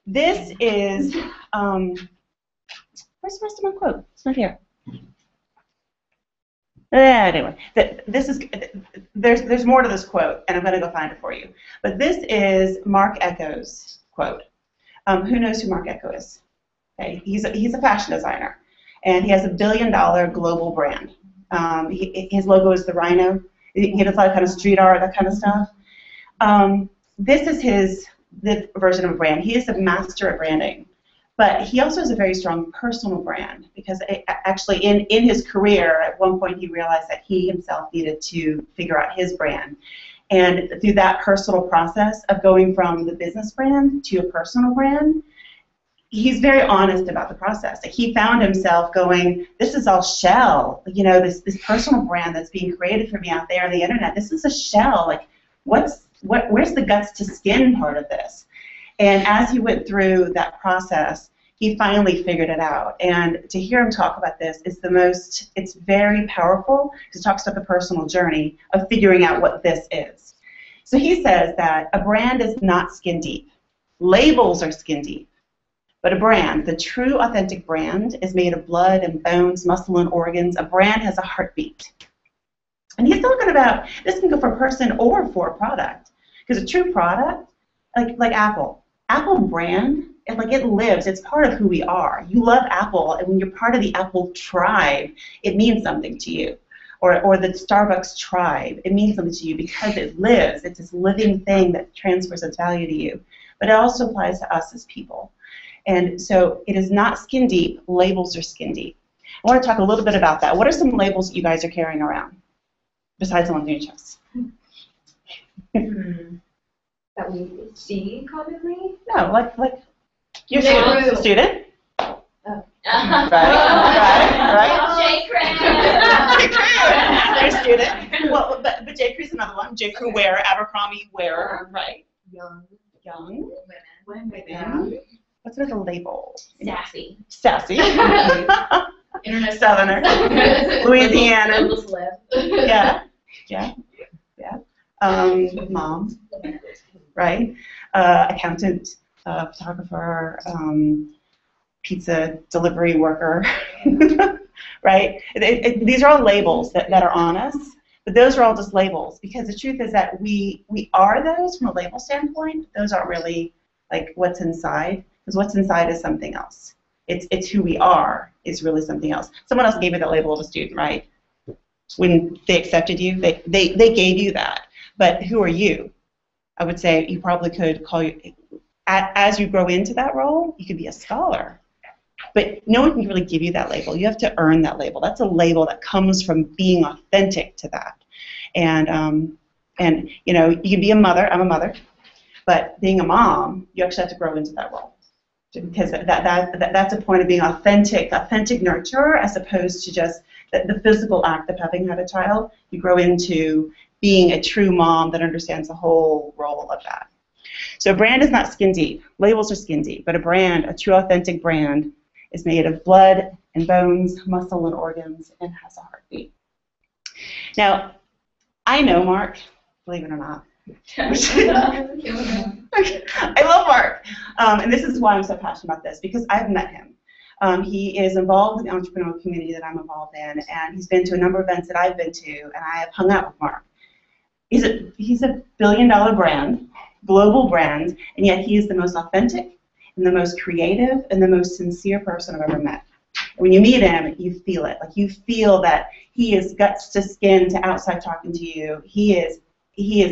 This is, where's the rest of my quote? It's not here. Anyway, there's more to this quote, and I'm going to go find it for you. But this is Mark Ecko's quote. Who knows who Mark Ecko is? Okay, he's a fashion designer, and he has $1 billion global brand. His logo is the rhino. He does a lot of kind of street art, that kind of stuff. This is the version of a brand. He is a master at branding, but he also has a very strong personal brand, because actually in his career, at one point he realized that he himself needed to figure out his brand. And through that personal process of going from the business brand to a personal brand, he's very honest about the process. Like, he found himself going, this is all shell, you know, this personal brand that's being created for me out there on the internet, this is a shell. Like, where's the guts to skin part of this? And as he went through that process, he finally figured it out. And to hear him talk about this is it's very powerful, because it talks about the personal journey of figuring out what this is. So he says that a brand is not skin deep. Labels are skin deep. But a brand, the true authentic brand, is made of blood and bones, muscle and organs. A brand has a heartbeat. And he's talking about, this can go for a person or for a product. Because a true product, like Apple brand, it lives, it's part of who we are. You love Apple, and when you're part of the Apple tribe, it means something to you. Or the Starbucks tribe, it means something to you because it lives. It's this living thing that transfers its value to you. But it also applies to us as people. And so it is not skin deep, labels are skin deep. I want to talk a little bit about that. What are some labels that you guys are carrying around, besides the ones on your chest? That we see commonly? No, like you're a student. Oh. Right. J. Crew. You're a student. Well, but J. Crew's another one. J. Crew wearer, Abercrombie wearer, right? Young women. Yeah. What's another label? Sassy. Internet Southerner. Louisiana. Yeah. Mom, right? Accountant, photographer, pizza delivery worker, right? These are all labels that are on us, but those are all just labels, because the truth is that we are those from a label standpoint. Those aren't really like what's inside, because what's inside is something else. It's who we are is really something else. Someone else gave you the label of a student, right? When they accepted you, they gave you that. But who are you? I would say you probably could call you, as you grow into that role, you could be a scholar. But no one can really give you that label. You have to earn that label. That's a label that comes from being authentic to that. And you know, you can be a mother. I'm a mother. But being a mom, you actually have to grow into that role. Because that's a point of being authentic nurturer, as opposed to just the physical act of having had a child. You grow into being a true mom that understands the whole role of that. So a brand is not skin deep. Labels are skin deep, but a brand, a true authentic brand, is made of blood and bones, muscle and organs, and has a heartbeat. Now, I know, Mark, believe it or not, I love Mark. And this is why I'm so passionate about this, because I've met him. He is involved in the entrepreneurial community that I'm involved in, and he's been to a number of events that I've been to, and I have hung out with Mark. He's a billion-dollar brand, global brand, and yet he is the most authentic and the most creative and the most sincere person I've ever met. When you meet him, you feel it. Like, you feel that he is guts to skin to outside talking to you. He is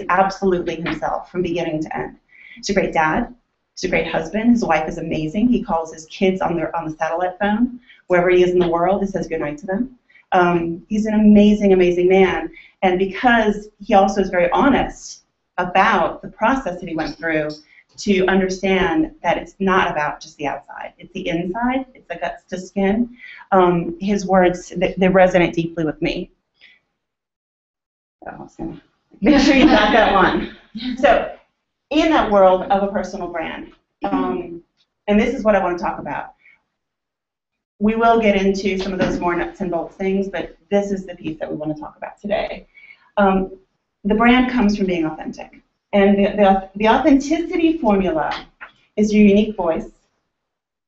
absolutely himself from beginning to end. He's a great dad. He's a great husband. His wife is amazing. He calls his kids on the satellite phone. Wherever he is in the world, he says goodnight to them. He's an amazing, amazing man. And because he also is very honest about the process that he went through to understand that it's not about just the outside. It's the inside. It's the guts to skin. His words, they resonate deeply with me. Oh, I was gonna make sure you got that one. So, in that world of a personal brand, and this is what I want to talk about. We will get into some of those more nuts and bolts things, but this is the piece that we want to talk about today. The brand comes from being authentic. And the authenticity formula is your unique voice,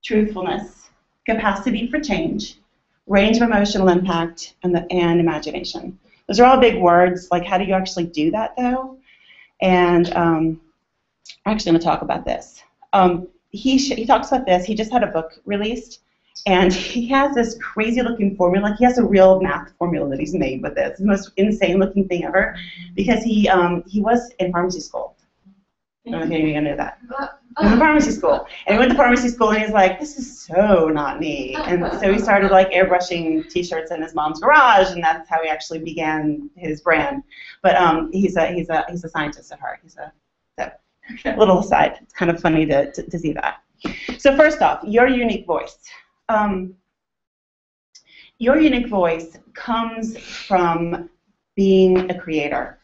truthfulness, capacity for change, range of emotional impact, and imagination. Those are all big words. Like, how do you actually do that, though? And I'm actually going to talk about this. He talks about this. He just had a book released, and he has this crazy-looking formula. He has a real math formula that he's made with this. It's the most insane-looking thing ever, because he was in pharmacy school. I don't know if you know that. He was in pharmacy school, and he went to pharmacy school, and he's like, "This is so not me." And so he started like airbrushing T-shirts in his mom's garage, and that's how he actually began his brand. But he's a scientist at heart. He's a little aside. It's kind of funny to see that. So first off, your unique voice. Your unique voice comes from being a creator,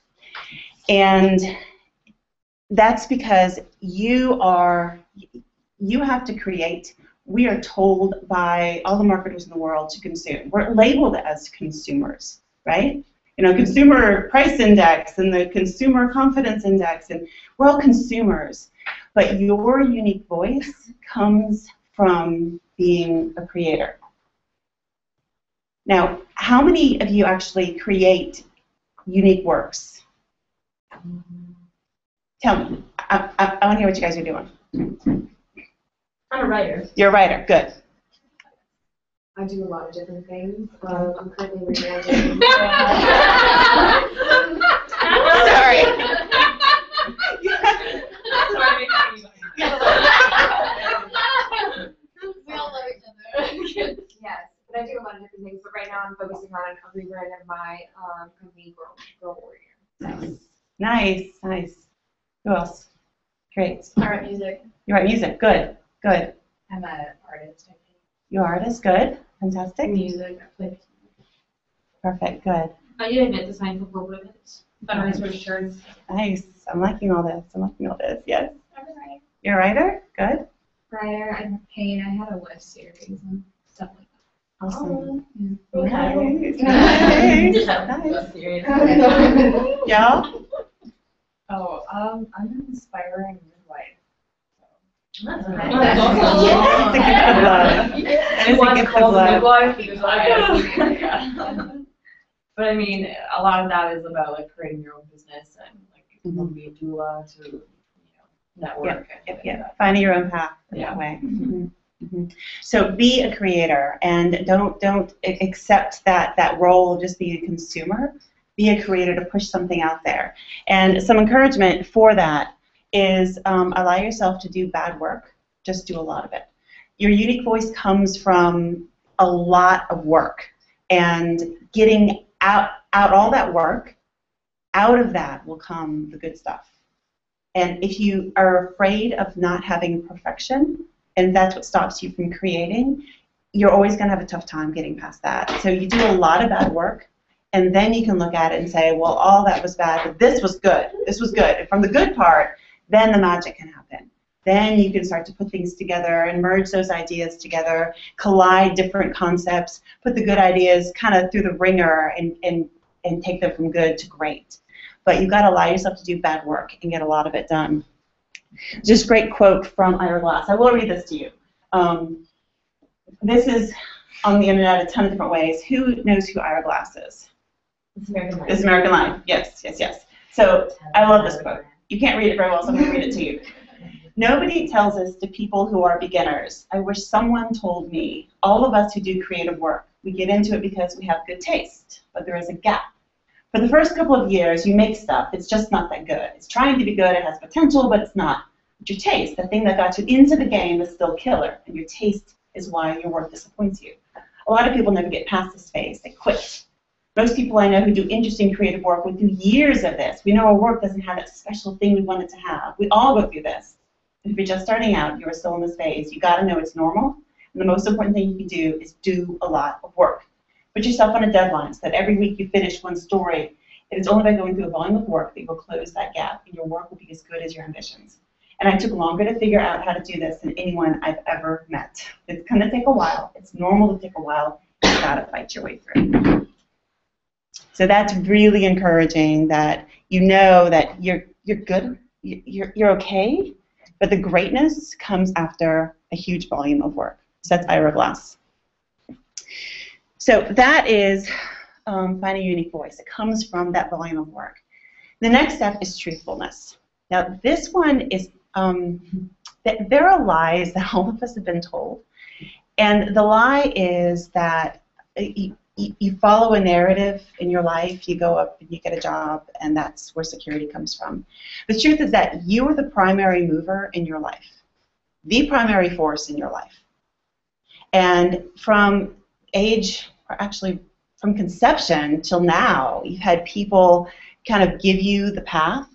and that's because you have to create. We are told by all the marketers in the world to consume. We're labeled as consumers, right? You know, consumer price index and the consumer confidence index, and we're all consumers. But your unique voice comes from being a creator. Now, how many of you actually create unique works? Tell me. I want to hear what you guys are doing. I'm a writer. You're a writer. Good. I do a lot of different things. I'm currently reading. Sorry. We all love each other. Yes, but I do a lot of different things. But right now I'm focusing on a rebrand of my company, Girl Warrior. Nice, nice. Who else? Great. I write music. You write music. Good, good. I'm an artist. You're an artist. Good. Fantastic. Music. I play. Perfect. Good. I do event design for corporate events. Fundraisers, shirts. Nice. I'm liking all this. I'm liking all this. Yes. I'm a writer. You're a writer? Good. Writer, I paint. I had a web series and stuff like that. Awesome. Okay. Nice. Nice. Y'all? Oh, I'm an inspiring midwife. That's It's a gift of love. That is a gift of love. But I mean, a lot of that is about like creating your own business and like you can be a doula to network. Yeah. Finding your own path in that way. So be a creator, and don't accept that role of just being a consumer. Be a creator to push something out there. And some encouragement for that is allow yourself to do bad work. Just do a lot of it. Your unique voice comes from a lot of work, and getting out all that work, out of that will come the good stuff. And if you are afraid of not having perfection, and that's what stops you from creating, you're always going to have a tough time getting past that. So you do a lot of bad work, and then you can look at it and say, well, all that was bad, but this was good. This was good. And from the good part, then the magic can happen. Then you can start to put things together and merge those ideas together, collide different concepts, put the good ideas kind of through the ringer and take them from good to great. but you've got to allow yourself to do bad work and get a lot of it done. Just great quote from Ira Glass. I will read this to you. This is on the internet a ton of different ways. Who knows who Ira Glass is? This American Life. This American Life. Yes, yes, yes. So I love this quote. You can't read it very well, so I'm going to read it to you. Nobody tells us to people who are beginners, I wish someone told me. All of us who do creative work, we get into it because we have good taste, but there is a gap. For the first couple of years, you make stuff. It's just not that good. It's trying to be good. It has potential, but it's not. But your taste, the thing that got you into the game, is still killer, and your taste is why your work disappoints you. A lot of people never get past this phase. They quit. Most people I know who do interesting creative work will do years of this. We know our work doesn't have that special thing we want it to have. We all go through this. If you're just starting out, you're still in this phase, you got to know it's normal. And the most important thing you can do is do a lot of work. Put yourself on a deadline so that every week you finish one story. It is only by going through a volume of work that you will close that gap, and your work will be as good as your ambitions. And I took longer to figure out how to do this than anyone I've ever met. It's going to take a while. It's normal to take a while. You've got to fight your way through. So that's really encouraging, that you know that you're good, you're okay, but the greatness comes after a huge volume of work. So that's Ira Glass. So that is finding a unique voice. It comes from that volume of work. The next step is truthfulness. Now this one is, there are lies that all of us have been told. And the lie is that you follow a narrative in your life, you go up and you get a job, and that's where security comes from. The truth is that you are the primary mover in your life, the primary force in your life. And from age, or actually from conception till now, you've had people kind of give you the path,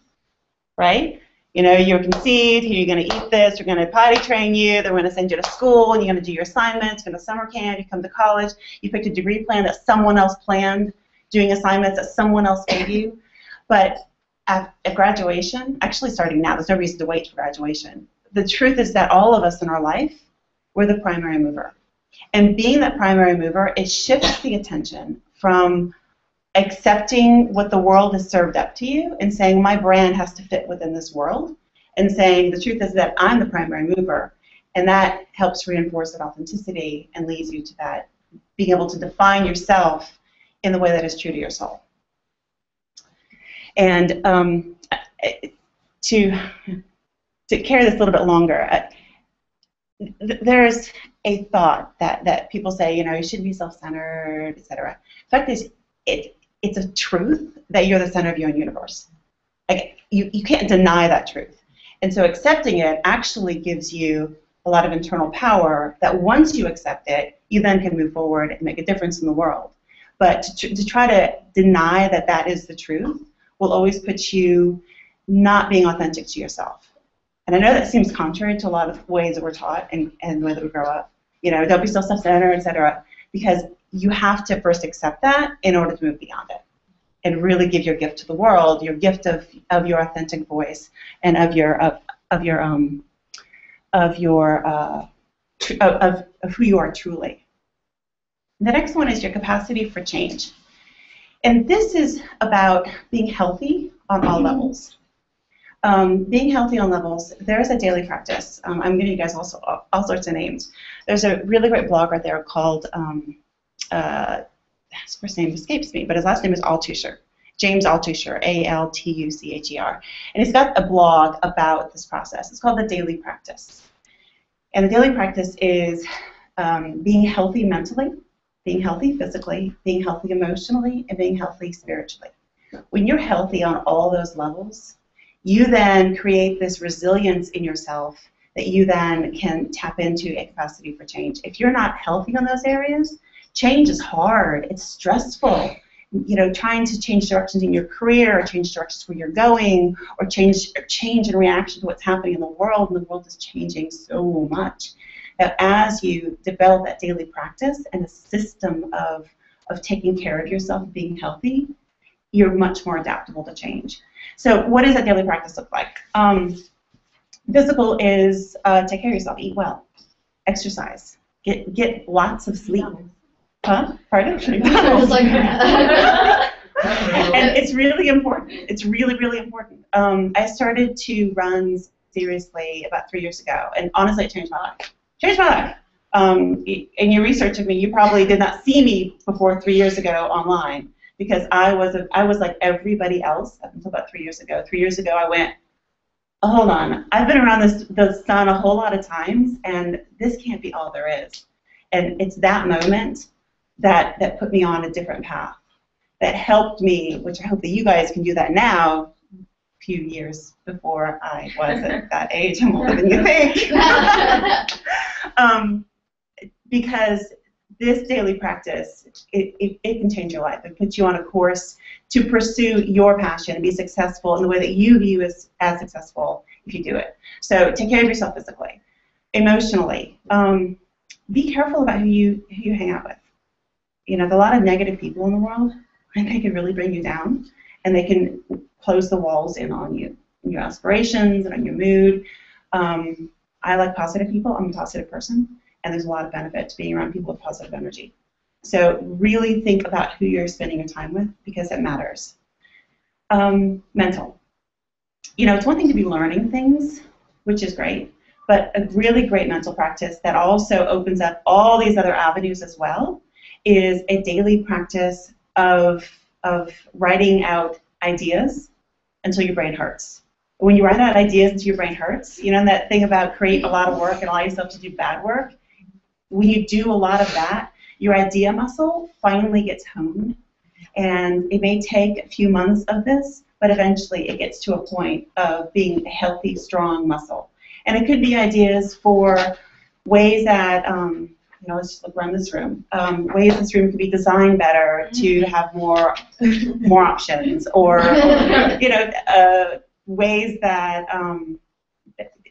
right? You know, you're conceived, you're going to eat this, you're going to potty train you, they're going to send you to school, and you're going to do your assignments, you go to summer camp, you come to college, you picked a degree plan that someone else planned, doing assignments that someone else gave you. But at graduation, actually starting now, there's no reason to wait for graduation. The truth is that all of us in our life, we're the primary mover. And being that primary mover, it shifts the attention from accepting what the world has served up to you and saying my brand has to fit within this world, and saying the truth is that I'm the primary mover, and that helps reinforce that authenticity and leads you to that being able to define yourself in the way that is true to your soul. And to carry this a little bit longer, there's a thought that people say, you know, you shouldn't be self-centered, etc. The fact is, it's a truth that you're the center of your own universe. Like, you can't deny that truth. And so accepting it actually gives you a lot of internal power that once you accept it, you then can move forward and make a difference in the world. But to try to deny that that is the truth will always put you not being authentic to yourself. And I know that seems contrary to a lot of ways that we're taught and the way that we grow up. You know, don't be so self-centered, etc. Because you have to first accept that in order to move beyond it and really give your gift to the world, your gift of your authentic voice and of who you are truly. The next one is your capacity for change. And this is about being healthy on all levels. Being healthy on levels, there's a daily practice. I'm giving you guys also all sorts of names. There's a really great blog right there called, his first name escapes me, but his last name is Altucher. James Altucher, A-L-T-U-C-H-E-R. And he's got a blog about this process. It's called The Daily Practice. And the daily practice is being healthy mentally, being healthy physically, being healthy emotionally, and being healthy spiritually. When you're healthy on all those levels, you then create this resilience in yourself that you then can tap into a capacity for change. If you're not healthy in those areas, change is hard. It's stressful. You know, trying to change directions in your career, or change directions where you're going, or change in reaction to what's happening in the world, and the world is changing so much. That as you develop that daily practice and a system of taking care of yourself, being healthy, you're much more adaptable to change. So what does that daily practice look like? Physical is take care of yourself, eat well, exercise, get lots of sleep. Huh? Pardon? And it's really important. It's really, really important. I started to run seriously about 3 years ago, and honestly, it changed my life. Changed my life. In your research of me, you probably did not see me before 3 years ago online, because I was like everybody else up until about 3 years ago. 3 years ago, I went, oh, hold on, I've been around the sun a whole lot of times, and this can't be all there is. And it's that moment that put me on a different path, that helped me, which I hope that you guys can do that now, a few years before I was at that age. I'm older than you think. Because this daily practice, it can change your life. It puts you on a course to pursue your passion and be successful in the way that you view as successful if you do it. So take care of yourself physically. Emotionally, be careful about who you hang out with. You know, there's a lot of negative people in the world, and they can really bring you down, and they can close the walls in on you, and your aspirations, and on your mood. I like positive people. I'm a positive person, and there's a lot of benefit to being around people with positive energy. So really think about who you're spending your time with, because it matters. Mental. You know, it's one thing to be learning things, which is great, but a really great mental practice that also opens up all these other avenues as well is a daily practice of writing out ideas until your brain hurts. When you write out ideas until your brain hurts, you know that thing about create a lot of work and allow yourself to do bad work? When you do a lot of that, your idea muscle finally gets honed. And it may take a few months of this, but eventually it gets to a point of being a healthy, strong muscle. And it could be ideas for ways that, you know, let's just look around this room. Ways this room could be designed better to have more options, or you know, ways that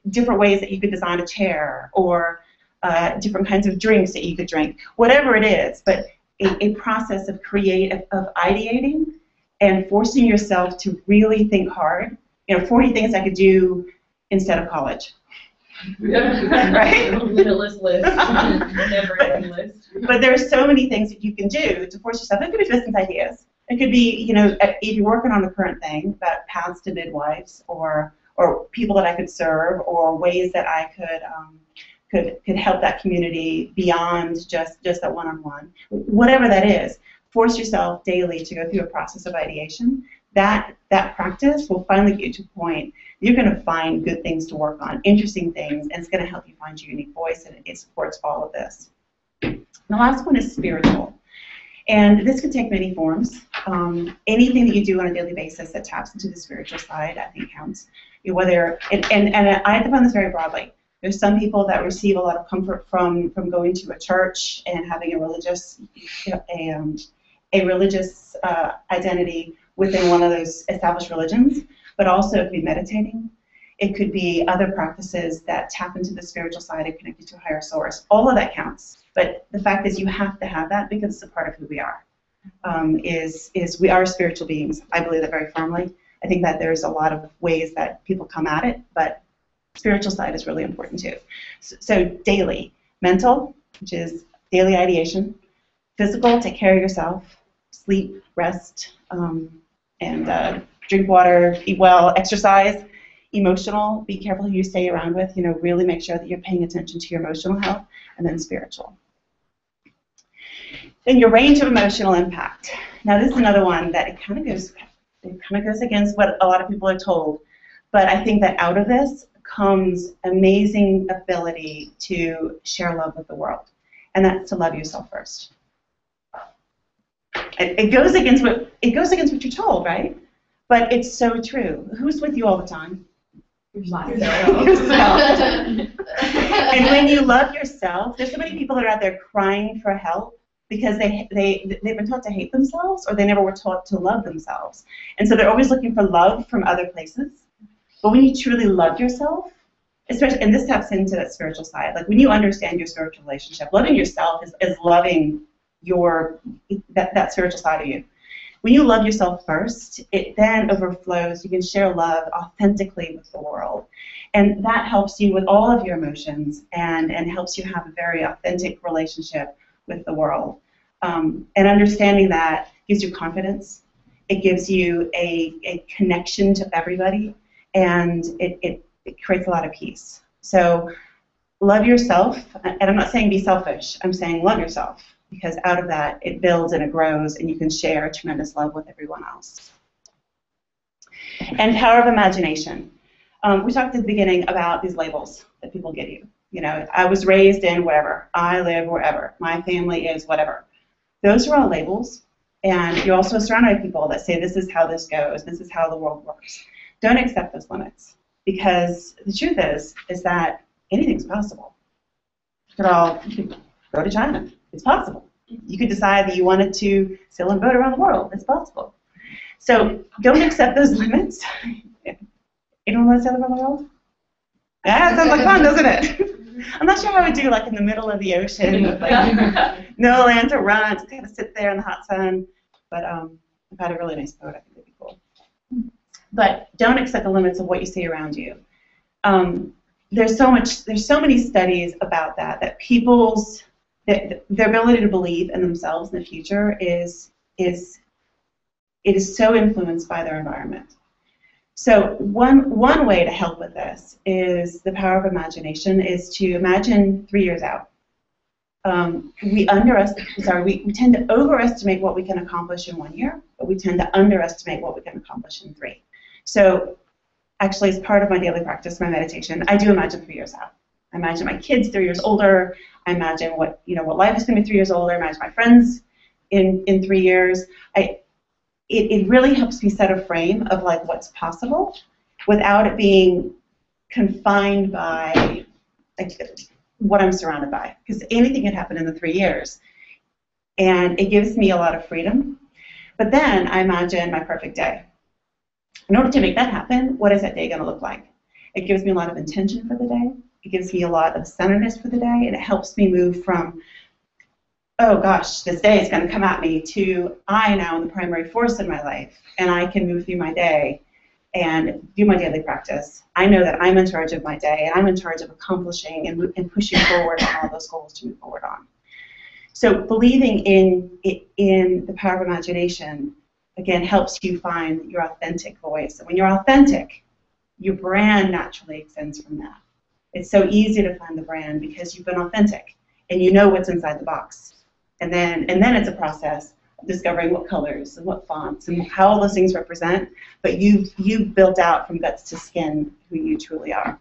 different ways that you could design a chair, or different kinds of drinks that you could drink. Whatever it is, but a process of ideating and forcing yourself to really think hard. You know, 40 things I could do instead of college. Right? Limitless list. Never ending list. But there are so many things that you can do to force yourself. It could be business ideas. It could be, you know, if you're working on the current thing about paths to midwives, or people that I could serve, or ways that I could help that community beyond just a one-on-one. Whatever that is, force yourself daily to go through a process of ideation. That practice will finally get you to a point you're going to find good things to work on, interesting things, and it's going to help you find your unique voice, and it supports all of this. The last one is spiritual. And this could take many forms. Anything that you do on a daily basis that taps into the spiritual side, I think counts. Whether and I define this very broadly. There's some people that receive a lot of comfort from going to a church and having a religious identity within one of those established religions, but also it could be meditating. It could be other practices that tap into the spiritual side and connect you to a higher source. All of that counts. But the fact is you have to have that because it's a part of who we are. Is we are spiritual beings. I believe that very firmly. I think that there's a lot of ways that people come at it, but spiritual side is really important too. So daily, mental, which is daily ideation, physical, take care of yourself, sleep, rest, and drink water, eat well, exercise. Emotional, be careful who you stay around with. You know, really make sure that you're paying attention to your emotional health, and then spiritual. Then your range of emotional impact. Now this is another one that it kind of goes against what a lot of people are told, but I think that out of this comes amazing ability to share love with the world, and that's to love yourself first. It goes against what you're told, right? But it's so true. Who's with you all the time? Yourself. And when you love yourself, there's so many people that are out there crying for help because they've been taught to hate themselves, or they never were taught to love themselves. And so they're always looking for love from other places. But when you truly love yourself, especially, and this taps into that spiritual side, like when you understand your spiritual relationship, loving yourself is loving that spiritual side of you. When you love yourself first, it then overflows. You can share love authentically with the world. And that helps you with all of your emotions and helps you have a very authentic relationship with the world. And understanding that gives you confidence, It gives you a connection to everybody, and it creates a lot of peace. So love yourself, and I'm not saying be selfish. I'm saying love yourself, because out of that, it builds and it grows, and you can share tremendous love with everyone else. And power of imagination. We talked at the beginning about these labels that people give you. You know, I was raised in whatever. I live wherever. My family is whatever. Those are all labels. And you're also surrounded by people that say, this is how this goes. This is how the world works. Don't accept those limits. Because the truth is that anything's possible. You could go to China. It's possible. You could decide that you wanted to sail and boat around the world. It's possible. So don't accept those limits. Anyone want to sail around the world? Yeah, it sounds like fun, doesn't it? I'm not sure how I would do like in the middle of the ocean with like no land to run, to kind of sit there in the hot sun. But I've had a really nice boat. I think it'd be cool. But don't accept the limits of what you see around you. There's so many studies about that people's their ability to believe in themselves in the future is so influenced by their environment. So one way to help with this is the power of imagination, is to imagine 3 years out. We tend to overestimate what we can accomplish in 1 year, but we tend to underestimate what we can accomplish in 3. So actually, as part of my daily practice, my meditation, I do imagine 3 years out. I imagine my kids 3 years older. I imagine what life is going to be 3 years older. I imagine my friends in 3 years. It really helps me set a frame of like what's possible without it being confined by like what I'm surrounded by, because anything can happen in the 3 years, and it gives me a lot of freedom. But then I imagine my perfect day. In order to make that happen, what is that day going to look like? It gives me a lot of intention for the day. It gives me a lot of centeredness for the day, and it helps me move from, oh gosh, this day is going to come at me, to I now am the primary force in my life, and I can move through my day and do my daily practice. I know that I'm in charge of my day, and I'm in charge of accomplishing and pushing forward on all those goals to move forward on. So believing in the power of imagination, again, helps you find your authentic voice. And when you're authentic, your brand naturally extends from that. It's so easy to find the brand because you've been authentic and you know what's inside the box. And then it's a process of discovering what colors and what fonts and how all those things represent, but you've built out from guts to skin who you truly are.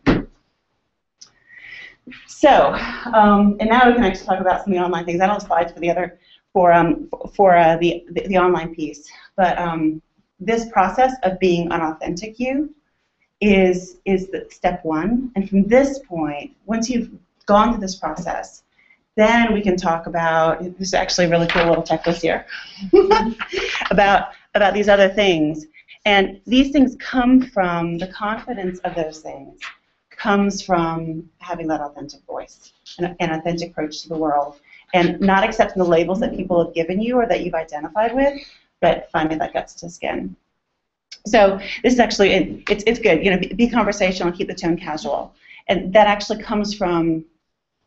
So, and now we can actually talk about some of the online things. I don't have slides for the other, the online piece, but this process of being an authentic you is the step one. And from this point, once you've gone through this process, then we can talk about, this is actually a really cool little checklist here, about these other things. And these things come from, the confidence of those things comes from having that authentic voice and an authentic approach to the world, and not accepting the labels that people have given you or that you've identified with, but finding that guts to skin. So this is actually, it's good, you know, be conversational and keep the tone casual. And that actually comes from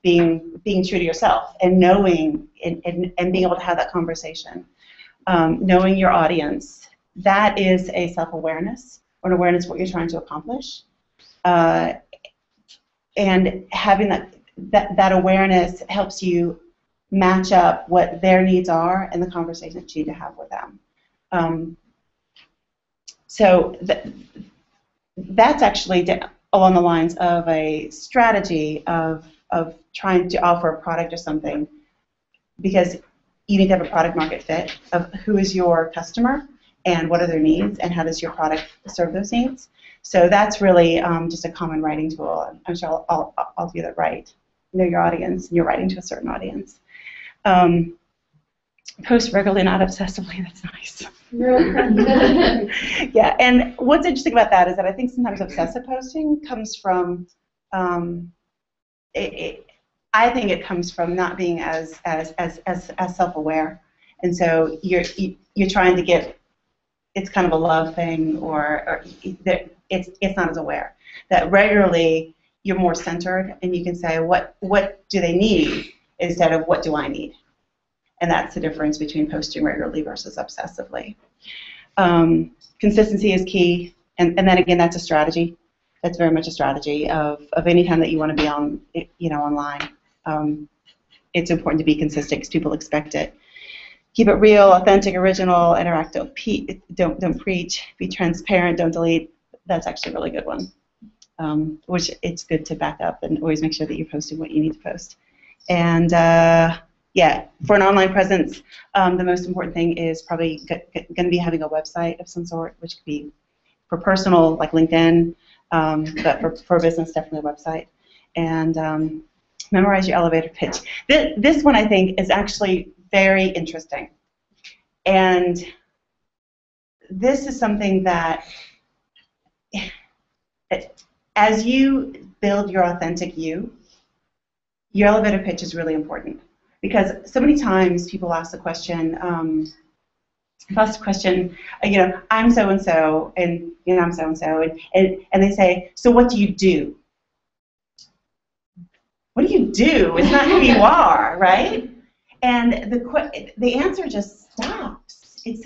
being true to yourself and knowing and being able to have that conversation. Knowing your audience, that is a self-awareness, or an awareness of what you're trying to accomplish. And having that awareness helps you match up what their needs are and the conversation that you need to have with them. So that's actually along the lines of a strategy of trying to offer a product or something, because you need to have a product market fit of who is your customer and what are their needs and how does your product serve those needs. So that's really just a common writing tool. I'm sure I'll do that right. Know your audience, and you're writing to a certain audience. Post regularly, not obsessively. That's nice. Yeah, and what's interesting about that is that I think sometimes obsessive posting comes from, I think it comes from not being as self-aware, and so you're trying to get, it's kind of a love thing, or it's not as aware. That regularly you're more centered, and you can say what do they need instead of what do I need. And that's the difference between posting regularly versus obsessively. Consistency is key, and then again, that's a strategy. That's very much a strategy of any time that you want to be on, online. It's important to be consistent because people expect it. Keep it real, authentic, original, interact. Don't preach. Be transparent. Don't delete. That's actually a really good one. Which it's good to back up and always make sure that you're posting what you need to post. And yeah, for an online presence, the most important thing is probably going to be having a website of some sort, which could be for personal, like LinkedIn, but for business, definitely a website. And memorize your elevator pitch. This one, I think, is actually very interesting. And this is something that, as you build your authentic you, your elevator pitch is really important. Because so many times people ask the question, I'm so-and-so, and I'm so-and-so, and they say, so what do you do? What do you do? It's not who you are, right? And the answer just stops. It's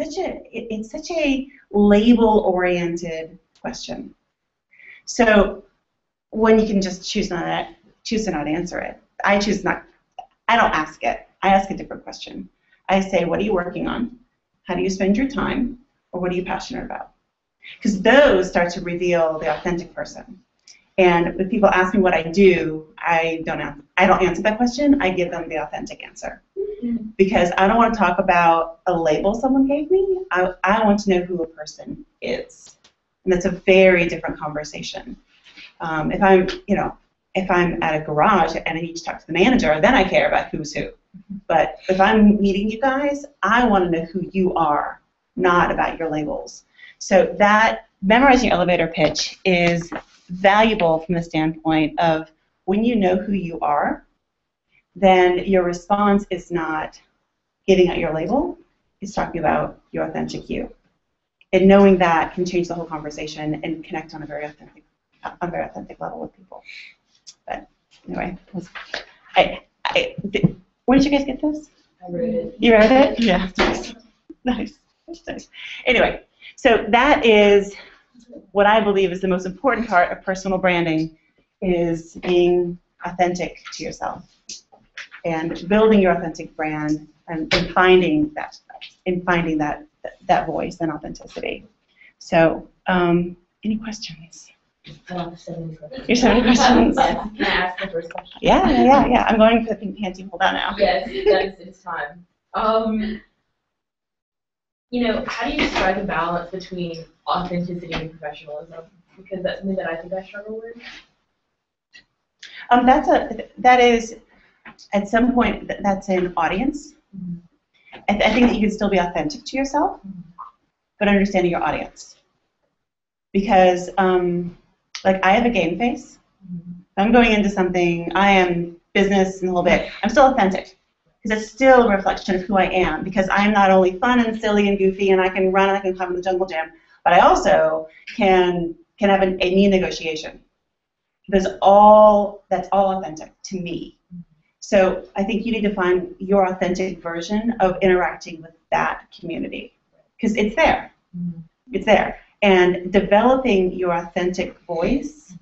such a label-oriented question. So when you can just choose to not answer it. I don't ask it. I ask a different question. I say, what are you working on? How do you spend your time? Or what are you passionate about? Because those start to reveal the authentic person. And when people ask me what I do, I don't answer that question. I give them the authentic answer. Because I don't want to talk about a label someone gave me. I want to know who a person is. And that's a very different conversation. If I'm at a garage and I need to talk to the manager, then I care about who's who. But if I'm meeting you guys, I want to know who you are, not about your labels. So that memorizing your elevator pitch is valuable from the standpoint of when you know who you are, then your response is not getting at your label, it's talking about your authentic you. And knowing that can change the whole conversation and connect on a very authentic level with people. But anyway, where did you guys get this? I read it. You read it? Yeah. Nice. Anyway, so that is what I believe is the most important part of personal branding, is being authentic to yourself and building your authentic brand and finding that voice and authenticity. So, any questions? I don't have so many questions. You're so many questions. Yes. Can I ask the first question? Yeah. I'm going to the pink panty pull down now. Yes, it's time. How do you strike a balance between authenticity and professionalism? Because that's something that I think I struggle with. That is, at some point, that's an audience. Mm-hmm. I think that you can still be authentic to yourself, but understanding your audience. Because, I have a game face. I'm going into something, I am business and a little bit, I'm still authentic. Because it's still a reflection of who I am. Because I'm not only fun and silly and goofy and I can run and I can come in the jungle gym, but I also can have a mean negotiation. That's all authentic to me. So I think you need to find your authentic version of interacting with that community. Because it's there. It's there. And developing your authentic voice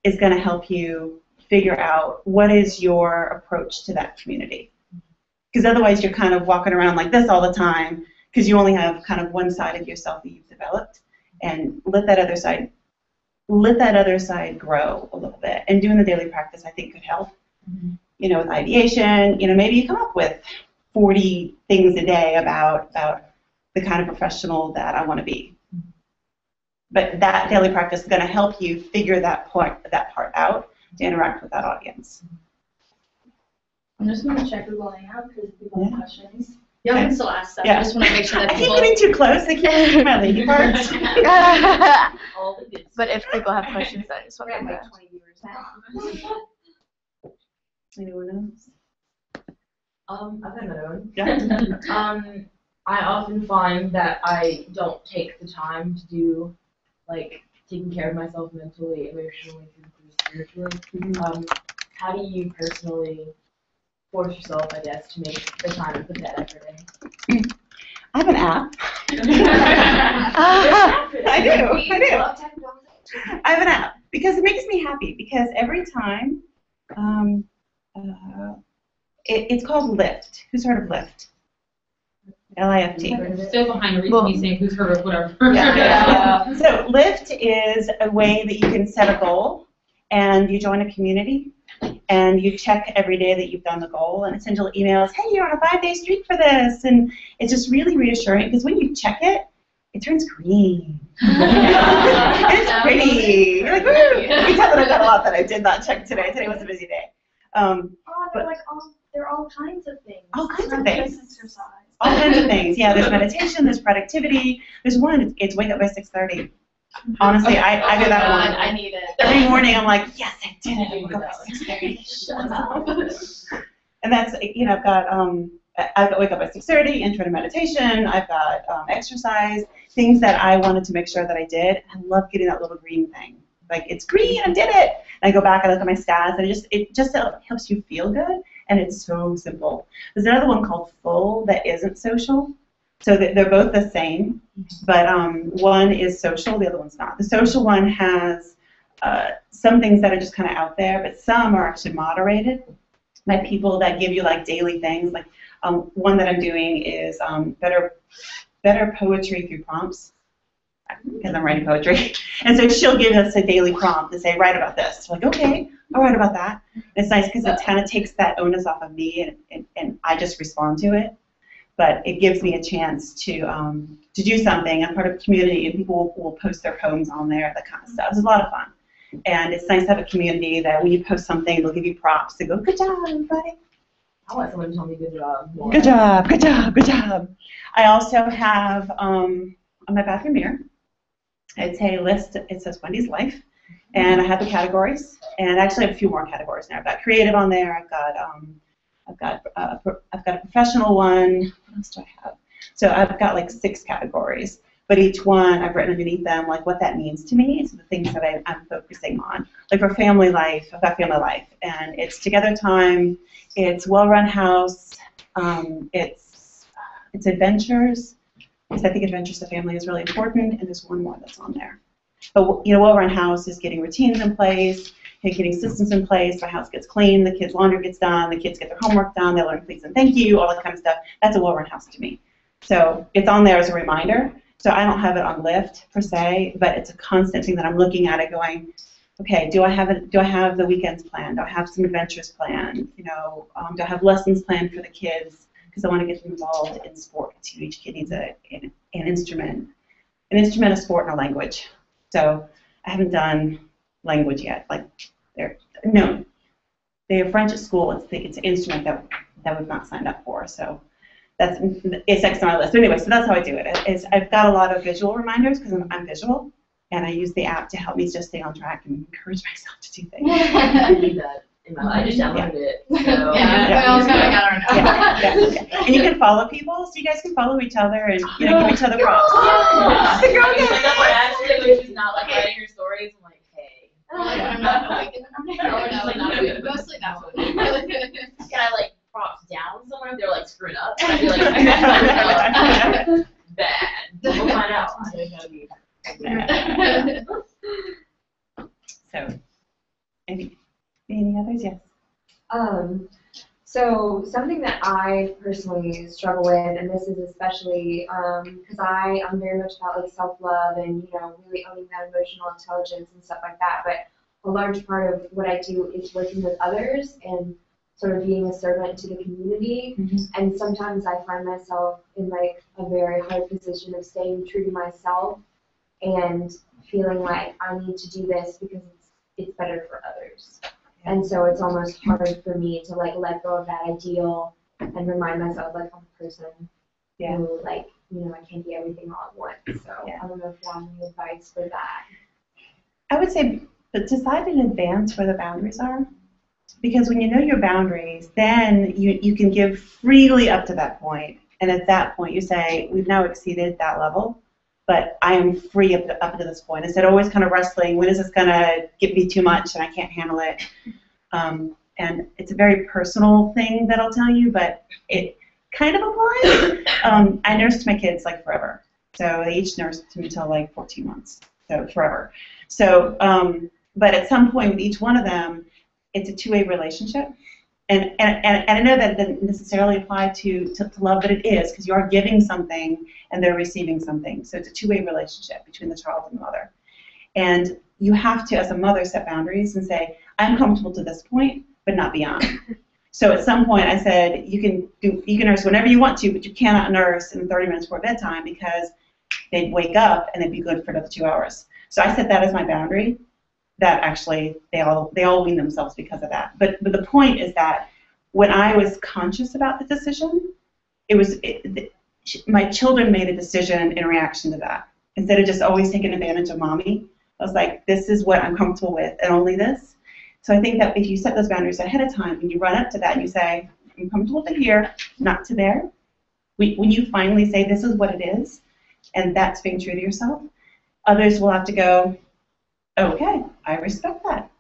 is going to help you figure out what is your approach to that community. Because otherwise you're kind of walking around like this all the time because you only have kind of one side of yourself that you've developed. And let that other side grow a little bit. And doing the daily practice, I think, could help. With ideation, maybe you come up with 40 things a day about the kind of professional that I want to be. But that daily practice is going to help you figure that part out to interact with that audience. I'm just going to check Google Hangout because people have questions. Yeah. Y'all can still ask stuff. Yeah. I just want to make sure that I keep people... getting too close. They keep asking my lady parts. All the good But if people have questions, I just want to know. 20 viewers now. Anyone else? I've had my own. Yeah. I often find that I don't take the time to do, taking care of myself mentally, emotionally, physically, spiritually. How do you personally force yourself, I guess, to make the time and put that effort in? I have an app. I do. I have an app because it makes me happy because every time, it's called Lift. Who's heard of Lift? L-I-F-T. Still behind the reason me saying who's heard of whatever. Yeah. So Lift is a way that you can set a goal and you join a community and you check every day that you've done the goal and it sends you emails, hey, you're on a 5-day streak for this. And it's just really reassuring because when you check it, it turns green. It's pretty. You're like, woo! You can tell that I've got a lot that I did not check today. Today was a busy day. They're all kinds of things. All kinds of things. Exercise. All kinds of things. Yeah, there's meditation, there's productivity. There's one, it's wake up by 6:30. Honestly, I do that one. I need it. Every morning I'm like, yes, I did it. I woke up by 6:30. And that's, I've got wake up at 6:30, intro to meditation. I've got exercise, things that I wanted to make sure that I did. I love getting that little green thing. Like, it's green, I did it. And I go back, I look at my stats, and it just helps you feel good, and it's so simple. There's another one called Full that isn't social. So they're both the same, but one is social, the other one's not. The social one has some things that are just kind of out there, but some are actually moderated by people that give you like daily things. Like one that I'm doing is better poetry through prompts, because I'm writing poetry. And so she'll give us a daily prompt and say, write about this. We're like, okay, I'll write about that. And it's nice because it kind of takes that onus off of me, and I just respond to it. But it gives me a chance to do something. I'm part of a community, and people will post their poems on there, that kind of stuff. It's a lot of fun. And it's nice to have a community that when you post something, they'll give you props. They go, good job, everybody. I want someone to tell me good job. Good job, good job, good job. I also have on my bathroom mirror, it's a list. It says Wendy's Life, and I have the categories. And actually, I have a few more categories now. I've got creative on there. I've got a professional one. What else do I have? So I've got like 6 categories. But each one, I've written underneath them like what that means to me. So the things that I'm focusing on. Like for family life, I've got family life, and it's together time. It's well-run house. It's adventures. Because I think adventures to family is really important, and there's one more that's on there. But well-run house is getting routines in place, getting systems in place. My house gets clean, the kids' laundry gets done, the kids get their homework done, they learn please and thank you, all that kind of stuff. That's a well-run house to me. So it's on there as a reminder. So I don't have it on Lyft per se, but it's a constant thing that I'm looking at it going, okay, do I have the weekends planned? Do I have some adventures planned? Do I have lessons planned for the kids? Because I want to get them involved in sports. Each kid needs an instrument, a sport, and a language. So I haven't done language yet. Like they have French at school. It's an instrument that we've not signed up for. So it's next on my list. So anyway, so that's how I do it. I've got a lot of visual reminders because I'm visual, and I use the app to help me just stay on track and encourage myself to do things. I need that. I just downloaded it. So. And you can follow people, so you guys can follow each other and give each other props. That's why actually, when she's not like writing her stories, I'm like, hey. I'm not awake in the morning. Mostly that one. Can I like props down somewhere if they're like screwed up? I'd be like, bad. We'll find out. So, any others? Yes. So something that I personally struggle with, and this is especially because I'm very much about like self-love and really owning that emotional intelligence and stuff like that. But a large part of what I do is working with others and sort of being a servant to the community. Mm-hmm. And sometimes I find myself in like a very hard position of staying true to myself and feeling like I need to do this because it's better for others. And so it's almost hard for me to like let go of that ideal and remind myself like I'm a person who like I can't be everything all at once. So I don't know if you have any advice for that. I would say decide in advance where the boundaries are, because when you know your boundaries, then you can give freely up to that point, and at that point you say we've now exceeded that level. But I am free up to this point. Instead of always kind of wrestling, when is this going to get me too much and I can't handle it? And it's a very personal thing that I'll tell you, but kind of applies. I nursed my kids like forever. So they each nursed me until like 14 months. So forever. So, but at some point with each one of them, it's a two-way relationship. And I know that doesn't necessarily apply to love, but it is, because you are giving something and they're receiving something. So it's a two-way relationship between the child and the mother. And you have to, as a mother, set boundaries and say, I'm comfortable to this point, but not beyond. So at some point I said, you can nurse whenever you want to, but you cannot nurse in 30 minutes before bedtime, because they'd wake up and they'd be good for another 2 hours. So I set that as my boundary. That actually, they all wean themselves because of that. But the point is that when I was conscious about the decision, my children made a decision in reaction to that. Instead of just always taking advantage of mommy, I was like, this is what I'm comfortable with, and only this. So I think that if you set those boundaries ahead of time and you run up to that and you say, I'm comfortable to here, not to there, when you finally say this is what it is, and that's being true to yourself, others will have to go, okay, I respect that.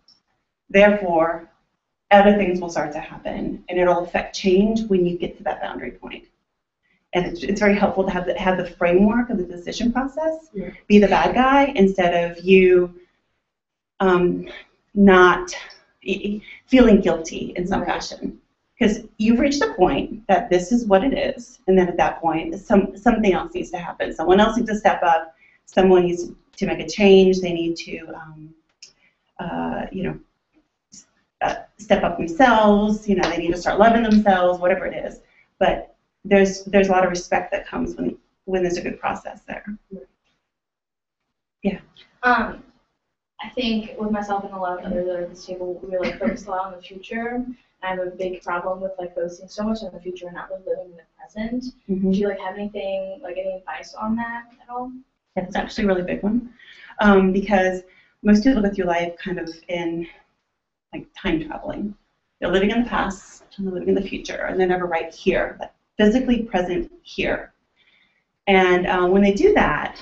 Therefore, other things will start to happen, and it'll affect change when you get to that boundary point. And it's very helpful to have the framework of the decision process, be the bad guy, instead of you not feeling guilty in some fashion. Because you've reached a point that this is what it is, and then at that point, something else needs to happen. Someone else needs to step up. Someone needs to make a change. They need to, step up themselves. They need to start loving themselves, whatever it is. But there's a lot of respect that comes when there's a good process there. Yeah. I think with myself and a lot of others that are at this table, we focus a lot on the future. I have a big problem with focusing so much on the future and not living in the present. Mm-hmm. Do you have anything, any advice on that at all? Yeah, that's actually a really big one, because most people go through life kind of in time traveling. They're living in the past and they're living in the future, and they're never right here, physically present here. And when they do that,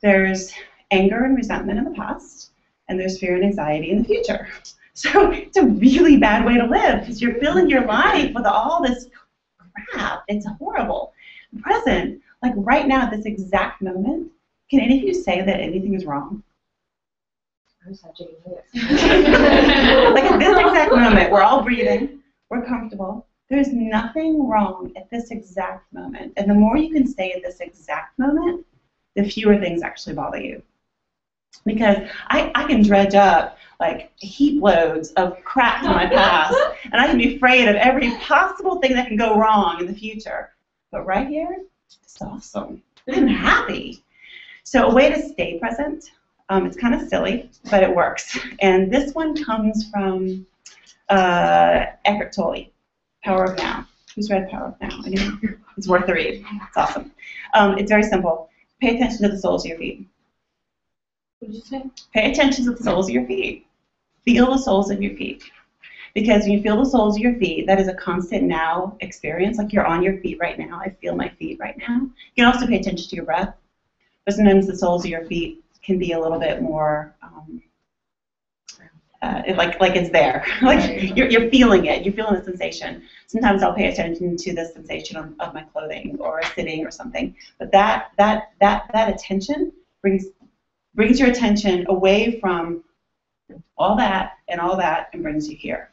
there's anger and resentment in the past, and there's fear and anxiety in the future. So it's a really bad way to live, because you're filling your life with all this crap. It's horrible. The present, right now at this exact moment, can any of you say that anything is wrong? I'm such a genius. At this exact moment, we're all breathing, we're comfortable. There's nothing wrong at this exact moment. And the more you can stay at this exact moment, the fewer things actually bother you. Because I can dredge up heap loads of crap from my past, and I can be afraid of every possible thing that can go wrong in the future. But right here, it's awesome. I'm happy. So a way to stay present, it's kind of silly, but it works. And this one comes from Eckhart Tolle, Power of Now. Who's read Power of Now? Anyone? It's worth the read. It's awesome. It's very simple. Pay attention to the soles of your feet. What did you say? Pay attention to the soles of your feet. Feel the soles of your feet. Because when you feel the soles of your feet, that is a constant now experience. You're on your feet right now. I feel my feet right now. You can also pay attention to your breath. But sometimes the soles of your feet can be a little bit more, it's there. You're feeling it. You're feeling the sensation. Sometimes I'll pay attention to the sensation of my clothing or sitting or something. But that attention brings your attention away from all that and brings you here.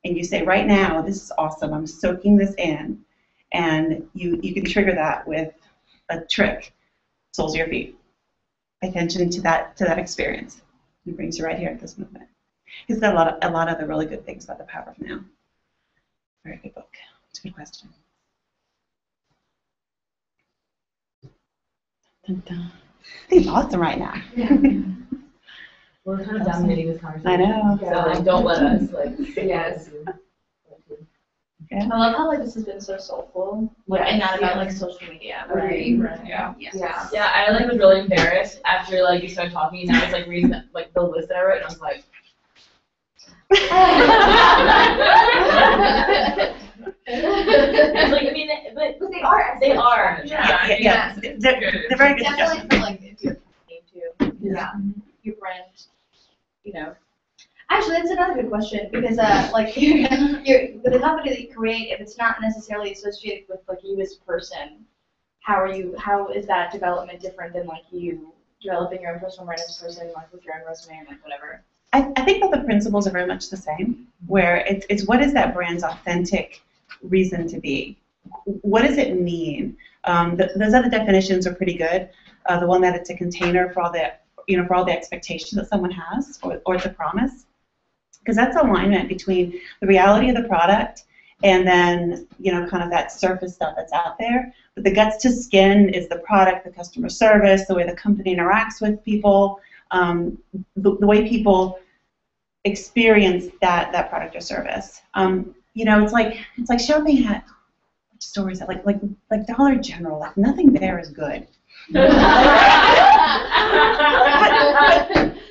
And you say, right now, this is awesome. I'm soaking this in. And you can trigger that with a trick, soles of your feet. Pay attention to that experience. It brings you right here at this moment. He's got a lot of the really good things about the Power of Now. Very good book. It's a good question. Dun, dun. He's awesome right now. Yeah. We're kind of dominating this conversation. I know. So don't let us Yes. I love how this has been so soulful, and not about social media. Right. Yeah. Yeah. Yeah, I was really embarrassed after you started talking, and I was reading the list that I wrote, and I was like. But they are. They are. Yeah. They're very good. Definitely for if you're planning to, your brand, Actually, that's another good question because, like, with the company that you create, if it's not necessarily associated with like you as a person, how is that development different than like you developing your own personal brand as a person, like with your own resume and like whatever? I think that the principles are very much the same, where it's what is that brand's authentic reason to be? What does it mean? Those other definitions are pretty good. The one that it's a container for all the expectations that someone has, or it's a promise, because that's alignment between the reality of the product and then kind of that surface stuff that's out there. But the guts to skin is the product, the customer service, the way the company interacts with people, the way people experience that product or service. It's like shopping at stores like Dollar General. Like nothing there is good.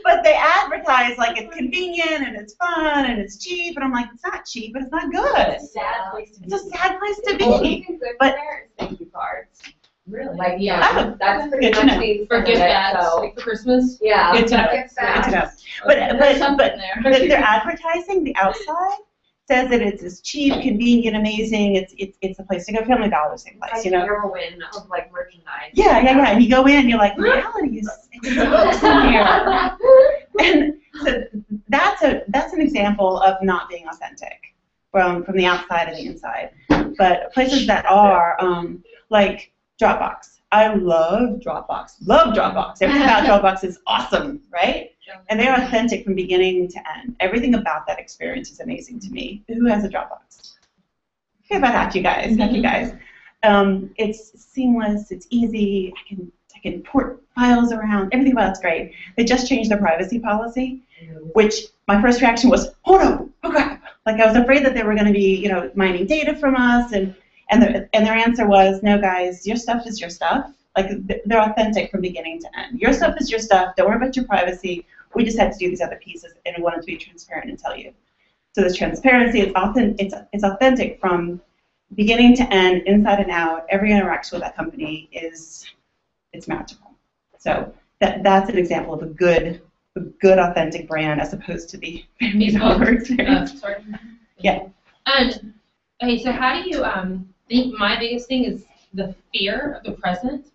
but they advertise like it's convenient and it's fun and it's cheap, and I'm like, it's not cheap, but it's not good. It's a sad place to be. It's a sad place to be. But thank you cards. Really? Like, yeah, that's pretty Good to much know. the For gift bags, so, like for Christmas. yeah. Good to know. Gift Good to know. bags. But they're advertising the outside says that it's cheap, convenient, amazing. It's a place to go. Family Dollar, same place, Heroine of like merchandise. Yeah. And you go in, and you're like, reality is in here. And so that's an example of not being authentic from the outside and the inside. But places that are like Dropbox. I love Dropbox. Love Dropbox. Everything about Dropbox is awesome, right? And they're authentic from beginning to end. Everything about that experience is amazing to me. Who has a Dropbox? Okay, about half you guys. It's seamless. It's easy. I can port files around. Everything about it's great. They just changed their privacy policy, which my first reaction was, oh no, oh crap. Like I was afraid that they were going to be, mining data from us, and their answer was, no guys, your stuff is your stuff. Like they're authentic from beginning to end. Your stuff is your stuff. Don't worry about your privacy. We just had to do these other pieces, and we wanted to be transparent and tell you. So this transparency, it's authentic from beginning to end, inside and out. Every interaction with that company it's magical. So that's an example of a good authentic brand as opposed to the Family Dollar experience. Yeah. Okay, so how do you think my biggest thing is the fear of the present?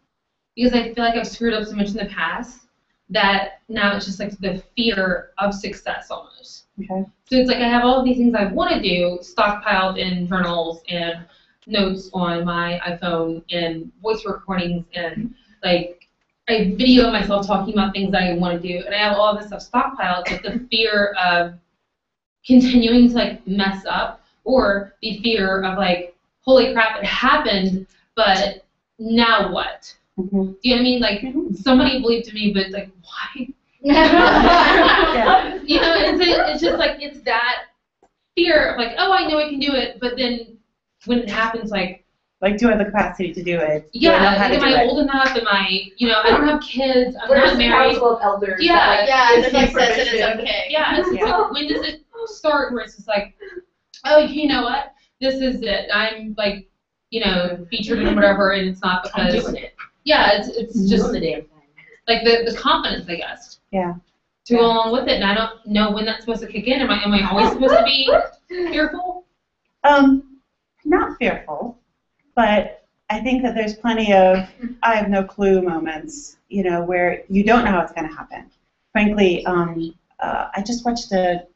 Because I feel like I've screwed up so much in the past that now it's just like the fear of success almost. Okay. So it's like I have all of these things I want to do stockpiled in journals and notes on my iPhone and voice recordings, and like I video myself talking about things that I want to do, and I have all this stuff stockpiled, but the fear of continuing to like mess up, or the fear of like, holy crap, it happened, but now what? Mm-hmm. Do you know what I mean? Like somebody believed in me, but like why? Yeah. It's just like it's that fear of like, oh, I know I can do it, but then when it happens, like do I have the capacity to do it? yeah, do I know how to am do I it? old enough? Am I, I don't have kids. I'm There's not the married. council of elders. Yeah, that, It like says that it's okay. Yeah, it's like, when does it start where it's just like, oh, you know what? This is it. I'm like, featured in whatever, and it's not because. I'm doing it. Yeah, it's just the damn thing. like the confidence, I guess. Yeah. To go along with it, and I don't know when that's supposed to kick in. Am I always supposed to be fearful? Not fearful, but I think that there's plenty of I have no clue moments, where you don't know how it's going to happen. Frankly, I just watched a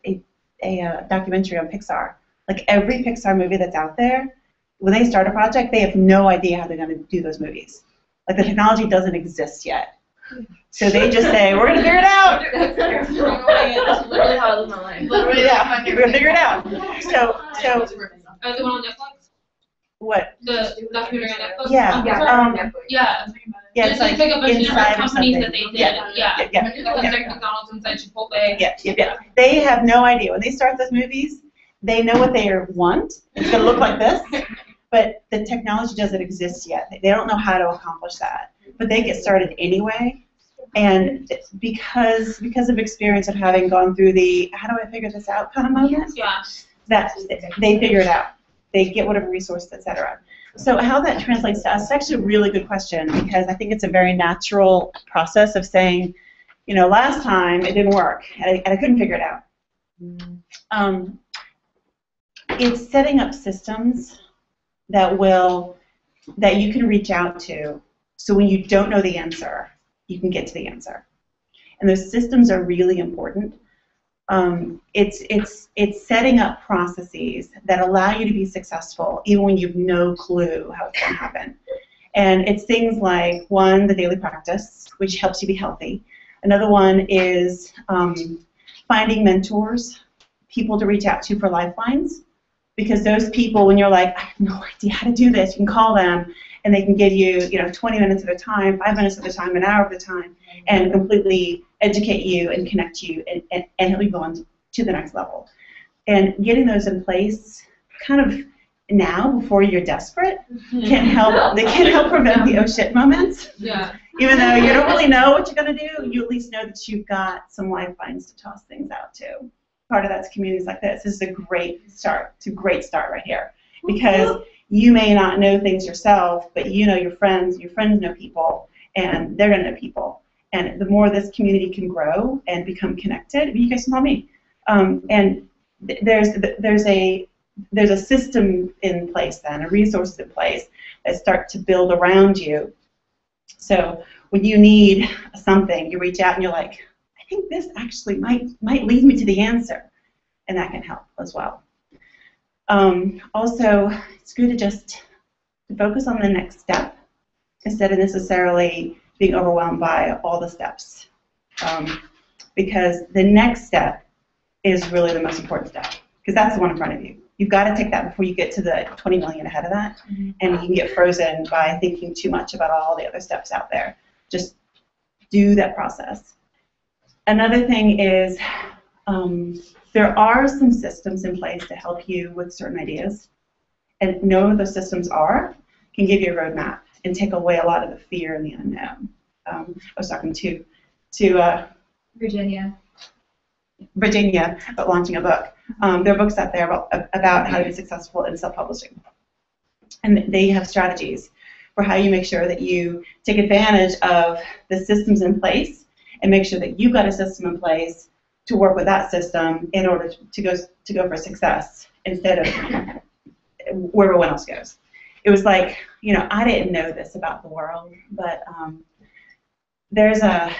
documentary on Pixar. Like every Pixar movie that's out there, when they start a project, they have no idea how they're going to do those movies. Like the technology doesn't exist yet. So they just say, we're going to figure it out. That's literally how I live my life. Literally, Yeah, we're going to figure it out. So The one on Netflix? what? The documentary on Netflix? Yeah. Yeah. Yeah, it's like like a bunch of different Inside or companies something. that they did. Yeah. Yeah. Yeah. Like McDonald's inside Chipotle. Yeah. They have no idea. When they start those movies, they know what they want. It's going to look like this, but the technology doesn't exist yet. They don't know how to accomplish that. But they get started anyway. And because of experience of having gone through the how do I figure this out kind of moment, Yeah. that they figure it out. They get whatever resource, etc. So how that translates to us is actually a really good question, because I think it's a very natural process of saying, last time it didn't work and I couldn't figure it out. It's setting up systems that you can reach out to, so when you don't know the answer, you can get to the answer. And those systems are really important. It's setting up processes that allow you to be successful even when you have no clue how it's going to happen. And it's things like, one, the daily practice, which helps you be healthy. Another one is finding mentors, people to reach out to for lifelines. Because those people, when you're like, I have no idea how to do this, you can call them, and they can give you, 20 minutes at a time, 5 minutes at a time, an hour at a time, and completely educate you and connect you and help you go on to the next level. And getting those in place kind of now, before you're desperate, can help. They can help prevent the oh shit moments. Yeah. Even though you don't really know what you're going to do, you at least know that you've got some lifelines to toss things out to. Part of that's communities like this. This is a great start. It's a great start right here. Because you may not know things yourself, but you know your friends know people, and they're going to know people. And the more this community can grow and become connected, you guys can tell me. And there's a system in place then, a resources in place that start to build around you. So when you need something, you reach out and you're like, I think this actually might lead me to the answer, and that can help as well. Also, it's good to just focus on the next step instead of necessarily being overwhelmed by all the steps, because the next step is really the most important step, because that's the one in front of you. You've got to take that before you get to the 20 million ahead of that, and you can get frozen by thinking too much about all the other steps out there. Just do that process. Another thing is there are some systems in place to help you with certain ideas, and knowing what those systems are can give you a roadmap and take away a lot of the fear and the unknown. I was talking to Virginia about launching a book. There are books out there about how to be successful in self-publishing, and they have strategies for how you make sure that you take advantage of the systems in place and make sure that you've got a system in place to work with that system in order to go for success instead of where everyone else goes. It was like, I didn't know this about the world, but there's if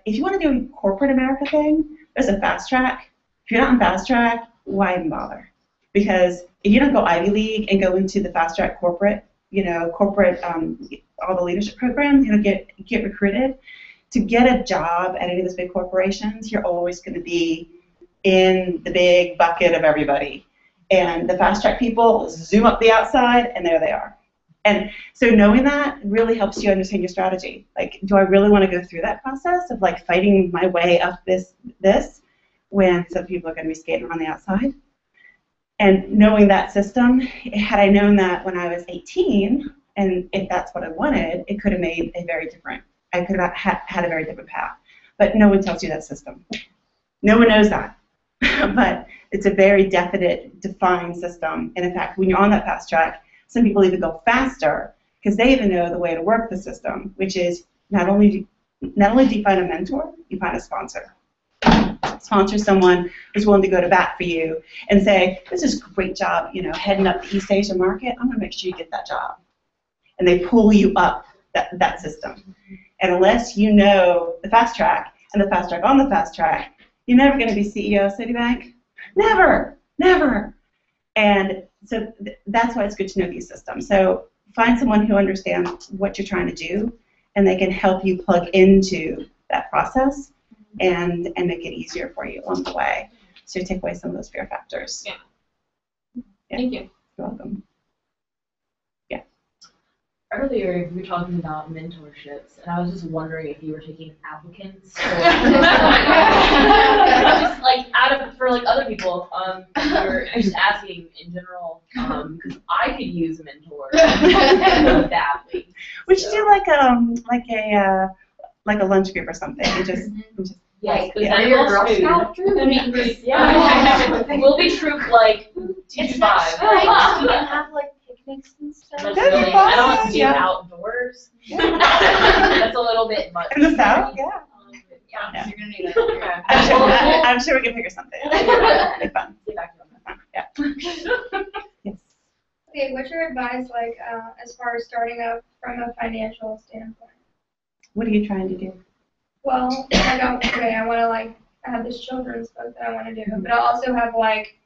you want to do a corporate America thing, there's a fast track. If you're not in fast track, why even bother? Because if you don't go Ivy League and go into the fast track corporate, all the leadership programs, get recruited. To get a job at any of those big corporations, you're always going to be in the big bucket of everybody. And the fast track people zoom up the outside, and there they are. And so knowing that really helps you understand your strategy. Like, do I really want to go through that process of like fighting my way up this when some people are going to be skating on the outside? And knowing that system, had I known that when I was 18, and if that's what I wanted, it could have made I could have had a very different path. But no one tells you that system. No one knows that. But it's a very definite, defined system. And in fact, when you're on that fast track, some people even go faster because they even know the way to work the system, which is not only do you find a mentor, you find a sponsor. Sponsor someone who's willing to go to bat for you and say, this is a great job, heading up the East Asia market. I'm going to make sure you get that job. And they pull you up that system. And unless you know the fast track and the fast track on the fast track, you're never going to be CEO of Citibank. Never, never. And so that's why it's good to know these systems. So find someone who understands what you're trying to do, and they can help you plug into that process and make it easier for you along the way. So you take away some of those fear factors. Yeah. Thank you. You're welcome. Earlier, you were talking about mentorships, and I was just wondering if you were taking applicants or just for other people. You're just asking in general, because I could use a mentor badly. We should do like a lunch group or something. Yes, Are you a Girl Scout troop? I mean, yeah. We'll be troop 2 to 5. Right. You can have picnics and stuff. Really, I don't want to do outdoors. That's a little bit much. In the South, yeah. Yeah. Yeah. You're gonna need it. I'm sure we can figure something out. It'll be fun. Yeah. Yes. Okay, what's your advice like as far as starting up from a financial standpoint? What are you trying to do? Well, like I want to like I have this children's book that I want to do, but I also have like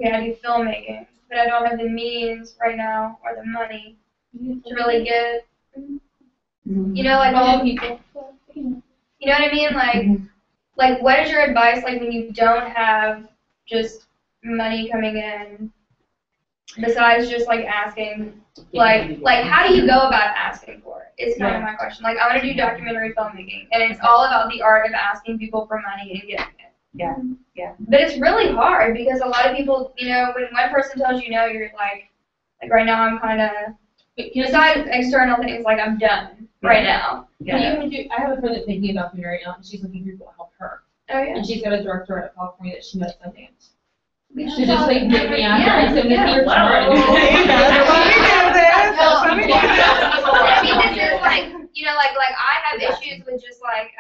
I do filmmaking, but I don't have the means right now or the money to really get like all people. You know what I mean? Like what is your advice like when you don't have just money coming in besides just like asking like how do you go about asking for it is kind of my question. Like I want to do documentary filmmaking and it's all about the art of asking people for money and getting it. Yeah. But it's really hard because a lot of people, when one person tells you no, you're like right now I'm kind of, besides external things, like I'm done right now. Yeah. I have a friend that's thinking about me right now, and she's looking for people to help her. Oh yeah. And she's got a director out of California that she met at Sundance. To just like get me out there and send me your I mean, this is like, like I have issues with just like,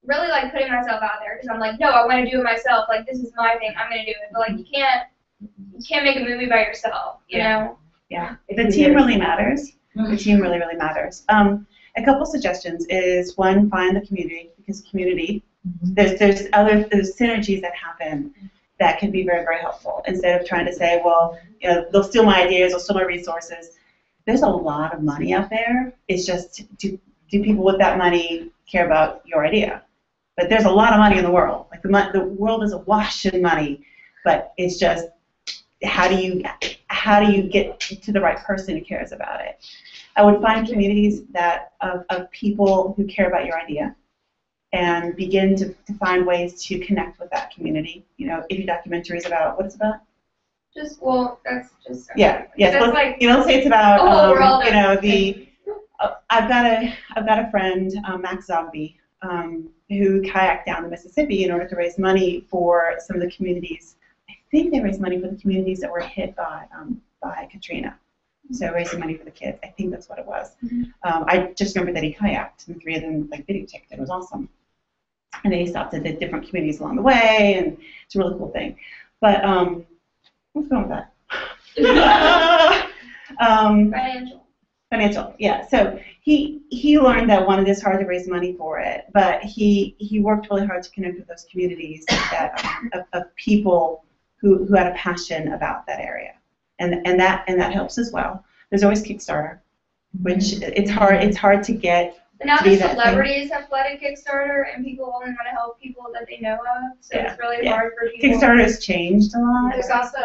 really like putting myself out there because I'm like, no, I want to do it myself. Like this is my thing. I'm gonna do it. But like you can't make a movie by yourself. You know. Yeah. The team really matters. The team really matters. A couple suggestions is one, find the community because community. There's synergies that happen that can be very, very helpful. Instead of trying to say, well, they'll steal my ideas, they'll steal my resources. There's a lot of money out there. It's just do people with that money care about your idea? But there's a lot of money in the world. Like the world is awash in money, but it's just how do you get to the right person who cares about it? I would find communities of people who care about your idea, and begin to find ways to connect with that community. If your documentary is about what it's about. That's just. Yeah. Yes. That's Let's say it's about the whole world. I've got a friend, Max Zogby, who kayaked down the Mississippi in order to raise money for some of the communities. I think they raised money for the communities that were hit by Katrina. So raising money for the kids. I think that's what it was. I just remember that he kayaked, and 3 of them videotaped it. It was awesome. And then he stopped at the different communities along the way, and it's a really cool thing. But what's going with that? Financial, yeah. So he learned that one, it is hard to raise money for it, but he worked really hard to connect with those communities of people who had a passion about that area, and that helps as well. There's always Kickstarter, which it's hard to get. But now the celebrities have flooded Kickstarter, and people only want to help people that they know of, so it's really hard for people. Kickstarter has changed a lot. There's also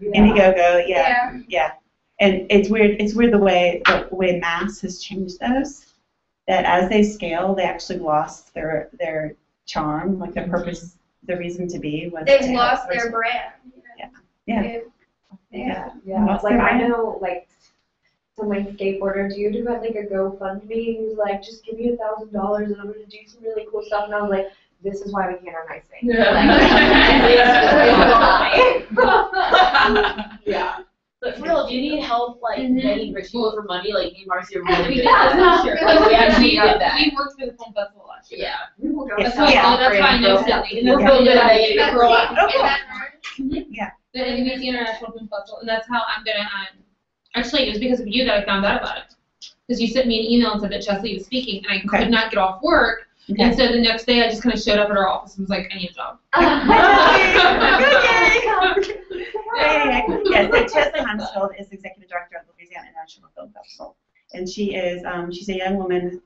Indiegogo, yeah. And it's weird the way mass has changed those. That as they scale, they actually lost their charm, like their purpose, the reason to be was. They've lost their brand. Yeah. Like I know, like some skateboarder dude who had a GoFundMe. He was like, just give me $1,000 and I'm gonna do some really cool stuff. And I was like, this is why we can't have nice things. Yeah. But for real, do you need help getting rich people for money? Like me and Marcy are really good at that. We actually did that. We worked for the film festival last year. Yeah. That's why I know Sydney. We're really good at getting That's it. Yeah. The NBC International Film Festival, and that's how I'm gonna. Actually, it was because of you that I found out about it. Because you sent me an email and said that Chesley was speaking, and I could not get off work. Okay. And so the next day, I just kind of showed up at her office and was like, I need a job. Yes, so Chesley Hansfield is executive director of the Louisiana International Film Festival, and she is she's a young woman,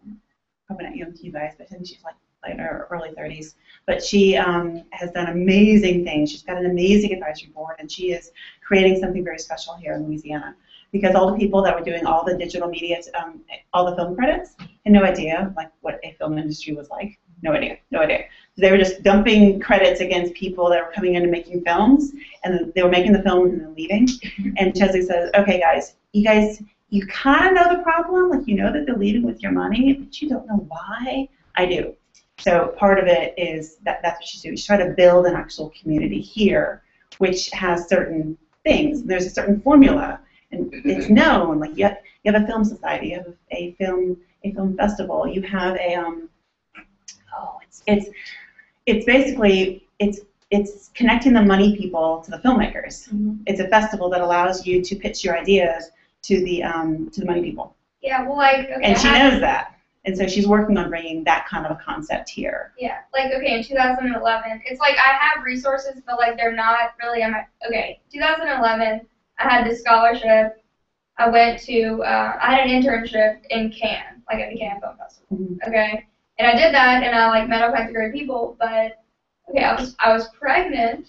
probably not young to you guys, but I think she's like in her early 30s. But she has done amazing things. She's got an amazing advisory board, and she is creating something very special here in Louisiana. Because all the people that were doing all the digital media, all the film credits, had no idea what a film industry was like. No idea. So they were just dumping credits against people that were coming in and making films, and they were making the films and then leaving. And Chesley says, okay, guys, you kind of know the problem, you know that they're leaving with your money, but you don't know why. I do. So part of it is that's what she's doing. She's trying to build an actual community here, which has certain things. There's a certain formula. And it's known, you have a film society, you have a film festival, you have it's basically it's connecting the money people to the filmmakers. It's a festival that allows you to pitch your ideas to the money people. Yeah, well, like, okay. And she knows that. And so she's working on bringing that kind of a concept here. Yeah, like, okay, in 2011, it's like I have resources, but, like, they're not really on my, okay, 2011, I had this scholarship. I went to, I had an internship in Cannes, like at the Cannes Film Festival, okay? And I did that, and I, like, met all kinds of great people, but, okay, I was pregnant,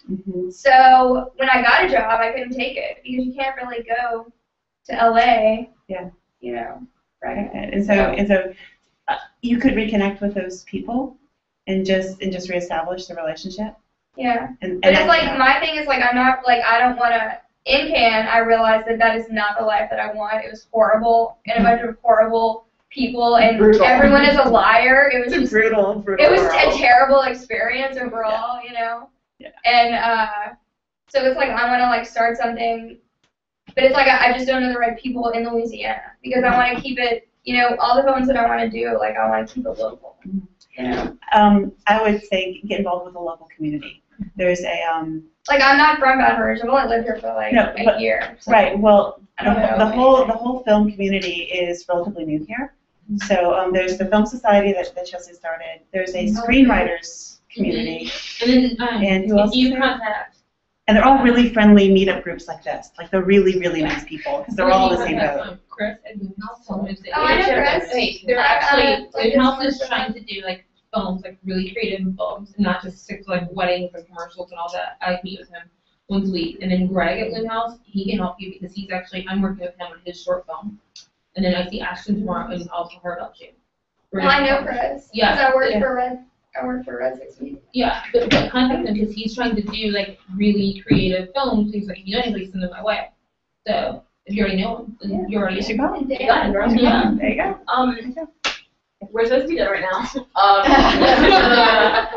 so when I got a job, I couldn't take it, because you can't really go to LA, you know, pregnant. And so you could reconnect with those people and just reestablish the relationship. Yeah. And but it's like, my thing is, like, I'm not, like, I don't want to, in Cannes, I realized that is not the life that I want. It was horrible, and a bunch of horrible people, and everyone is a liar. It was just brutal. It was a terrible experience overall, you know? Yeah. And so it's like, I want to, like, start something, but it's like, I just don't know the right people in Louisiana, because I want to keep it, you know, all the films that I want to do, like, I want to keep it local, you know? I would say get involved with the local community. There's a like, I'm not from Baton Rouge. I've only lived here for like a year. So right. Well, the whole film community is relatively new here. So there's the Film Society that Chelsea started. There's a screenwriters community. And who else? And they're all really friendly meetup groups like this. Like, they're really, really nice people because they're all in the same boat. Chris and Moonhouse. I know Chris. They're actually, Moonhouse is trying to do, like, films, like really creative films, and not just stick to like weddings and commercials and all that. I meet with him once a week, and then Greg at Moonhouse, he can help you because he's actually, I'm working with him on his short film, and then I see Ashton tomorrow and also her about you. Well, I know Chris. Yeah. Because I worked for Red 6 Weeks. Yeah, but contact him because he's trying to do like really creative films. He's like, if you know anybody, send them my way. So if you already know him, then you already know him. You got it, girl. Yeah. There you go. We're supposed to do that right now.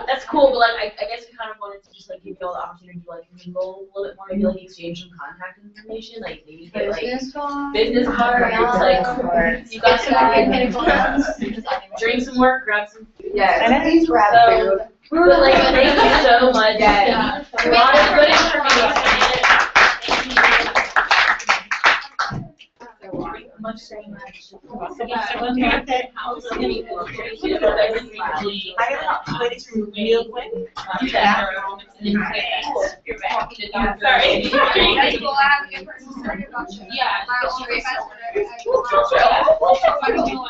That's cool, but like I guess we kind of wanted to just like give you all the opportunity to like mingle a little bit more, maybe like exchange some contact information, like maybe get like business cards, like you got some drink some more, grab some food. And please grab food. But like thank you so much. Yeah. A lot of good information. Much so much. I got ladies from real quick. Sorry. That's cool. I have a good person started about you. Yeah. My own